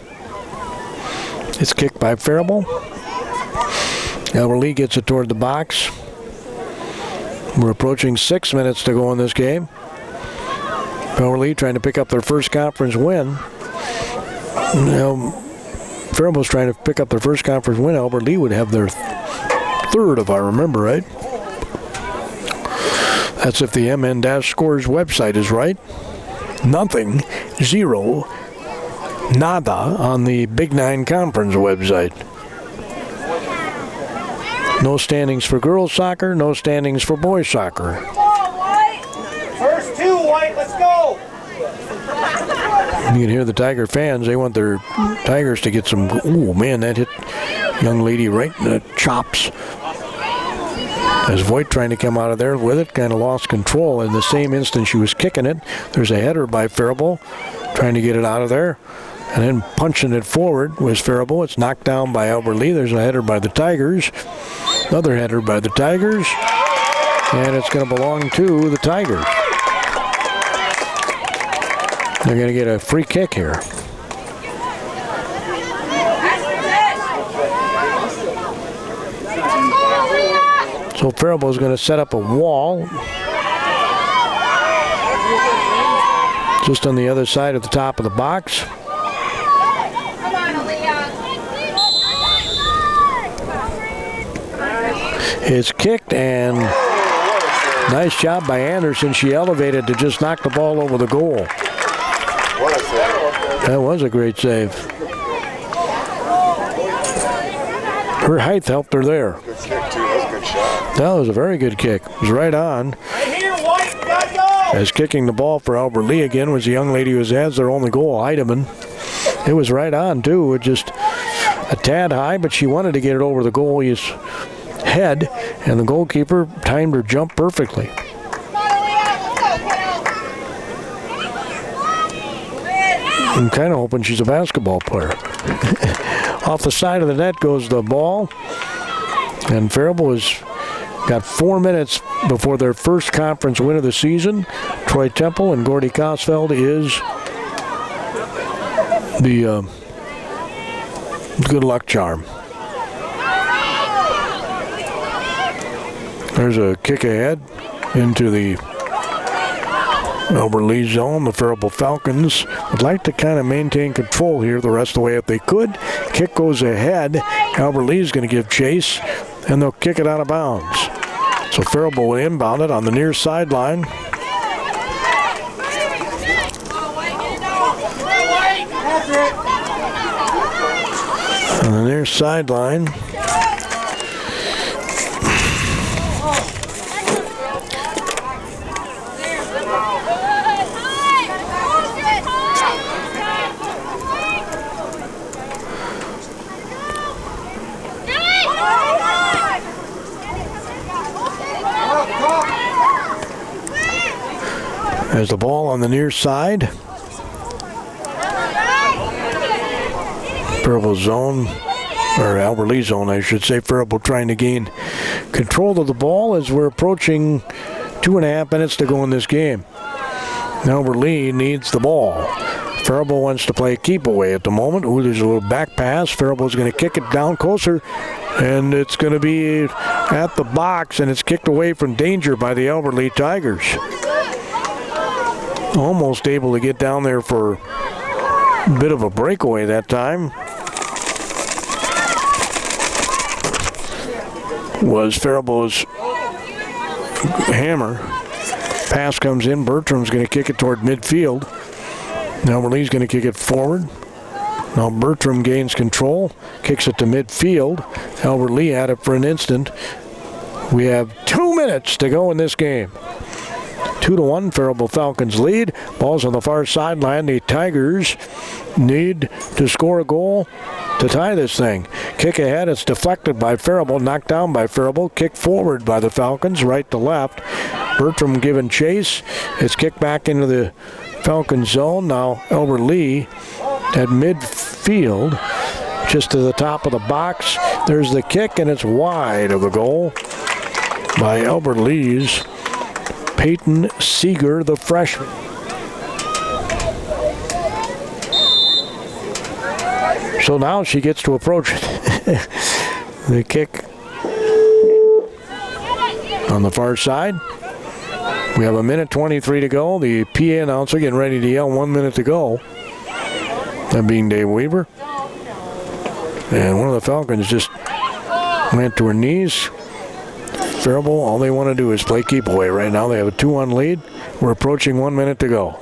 It's kicked by Faribault. Albert Lee gets it toward the box. We're approaching 6 minutes to go in this game. Albert Lee trying to pick up their first conference win. Now, Faribault's trying to pick up their first conference win. Albert Lee would have their third, if I remember right. That's if the MN-Scores website is right. Nothing, zero, nada on the Big Nine Conference website. No standings for girls soccer, no standings for boys soccer. First two, White, let's go! You can hear the Tiger fans, they want their Tigers to get some, oh man, that hit young lady right in the chops. As Voigt trying to come out of there with it, kind of lost control. In the same instant she was kicking it, there's a header by Faribault, trying to get it out of there. And then punching it forward was Faribault. It's knocked down by Albert Lee. There's a header by the Tigers. Another header by the Tigers. And it's going to belong to the Tigers. They're going to get a free kick here. So Faribault's going to set up a wall just on the other side of the top of the box. It's kicked, and nice job by Anderson. She elevated to just knock the ball over the goal. What a save. That was a great save. Her height helped her there. Good kick, too. That was a good shot. That was a very good kick. It was right on. Right here, White, we gotta go! As kicking the ball for Albert Lee again was the young lady who has their only goal, Heidemann. It was right on, too. It just a tad high, but she wanted to get it over the goalie's head, and the goalkeeper timed her jump perfectly. I'm kind of hoping she's a basketball player. Off the side of the net goes the ball. And Faribault has got 4 minutes before their first conference win of the season. Troy Temple and Gordy Kosfeld is the good luck charm. There's a kick ahead into the Albert Lee zone. The Faribault Falcons would like to kind of maintain control here the rest of the way if they could. Kick goes ahead. Albert Lee is going to give chase, and they'll kick it out of bounds. So Faribault will inbound it on the near sideline. On the near sideline. There's the ball on the near side. Faribault zone, or Albert Lee zone, I should say. Faribault trying to gain control of the ball as we're approaching 2.5 minutes to go in this game. Albert Lee needs the ball. Faribault wants to play keep away at the moment. Ooh, there's a little back pass. Faribault's going to kick it down closer, and it's going to be at the box, and it's kicked away from danger by the Albert Lee Tigers. Almost able to get down there for a bit of a breakaway that time. Was Faribault's hammer. Pass comes in. Bertram's going to kick it toward midfield. Now Lee's going to kick it forward. Now Bertram gains control. Kicks it to midfield. Albert Lee had it for an instant. We have 2 minutes to go in this game. 2-1, Faribault Falcons lead. Ball's on the far sideline. The Tigers need to score a goal to tie this thing. Kick ahead, it's deflected by Faribault, knocked down by Faribault. Kick forward by the Falcons, right to left. Bertram giving chase. It's kicked back into the Falcon zone. Now Albert Lee at midfield, just to the top of the box. There's the kick, and it's wide of a goal by Albert Lee's Peyton Seeger, the freshman. So now she gets to approach it. The kick on the far side. We have 1:23 to go. The PA announcer getting ready to yell 1 minute to go. That being Dave Weaver. And one of the Falcons just went to her knees. Faribault, all they want to do is play keep away right now. They have a 2-1 lead. We're approaching 1 minute to go.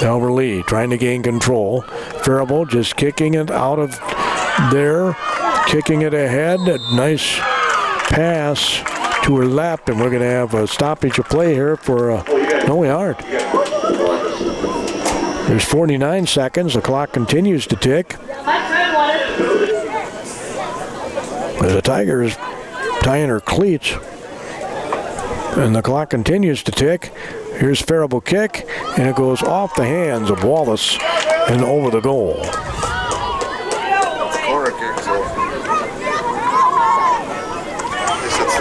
Albert Lee trying to gain control. Faribault just kicking it out of there, kicking it ahead. A nice pass to her left, and we're going to have a stoppage of play here for no, we aren't. There's 49 seconds. The clock continues to tick. The Tigers tying her cleats, and the clock continues to tick. Here's Faribault kick, and it goes off the hands of Wallace and over the goal.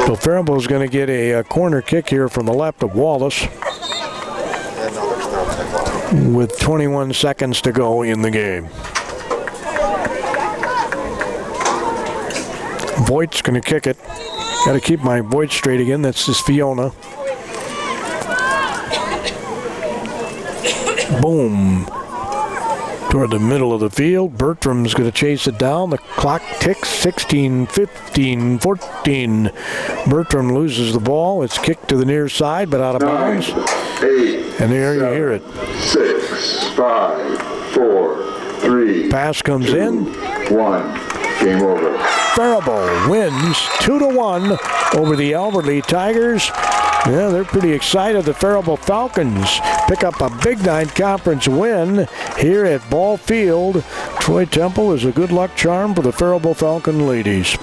So Faribault's going to get a corner kick here from the left of Wallace with 21 seconds to go in the game. Voigt's going to kick it. Got to keep my Voight straight again. That's just Fiona. Boom. Toward the middle of the field. Bertram's going to chase it down. The clock ticks. 16, 15, 14. Bertram loses the ball. It's kicked to the near side, but out of bounds. 8, and there 7, you hear it. 6, 5, 4, 3. Pass comes 2, in. 1. Game over. Faribault wins 2-1 over the Albert Lee Tigers. Yeah, they're pretty excited. The Faribault Falcons pick up a Big 9 Conference win here at Ball Field. Troy Temple is a good luck charm for the Faribault Falcon ladies.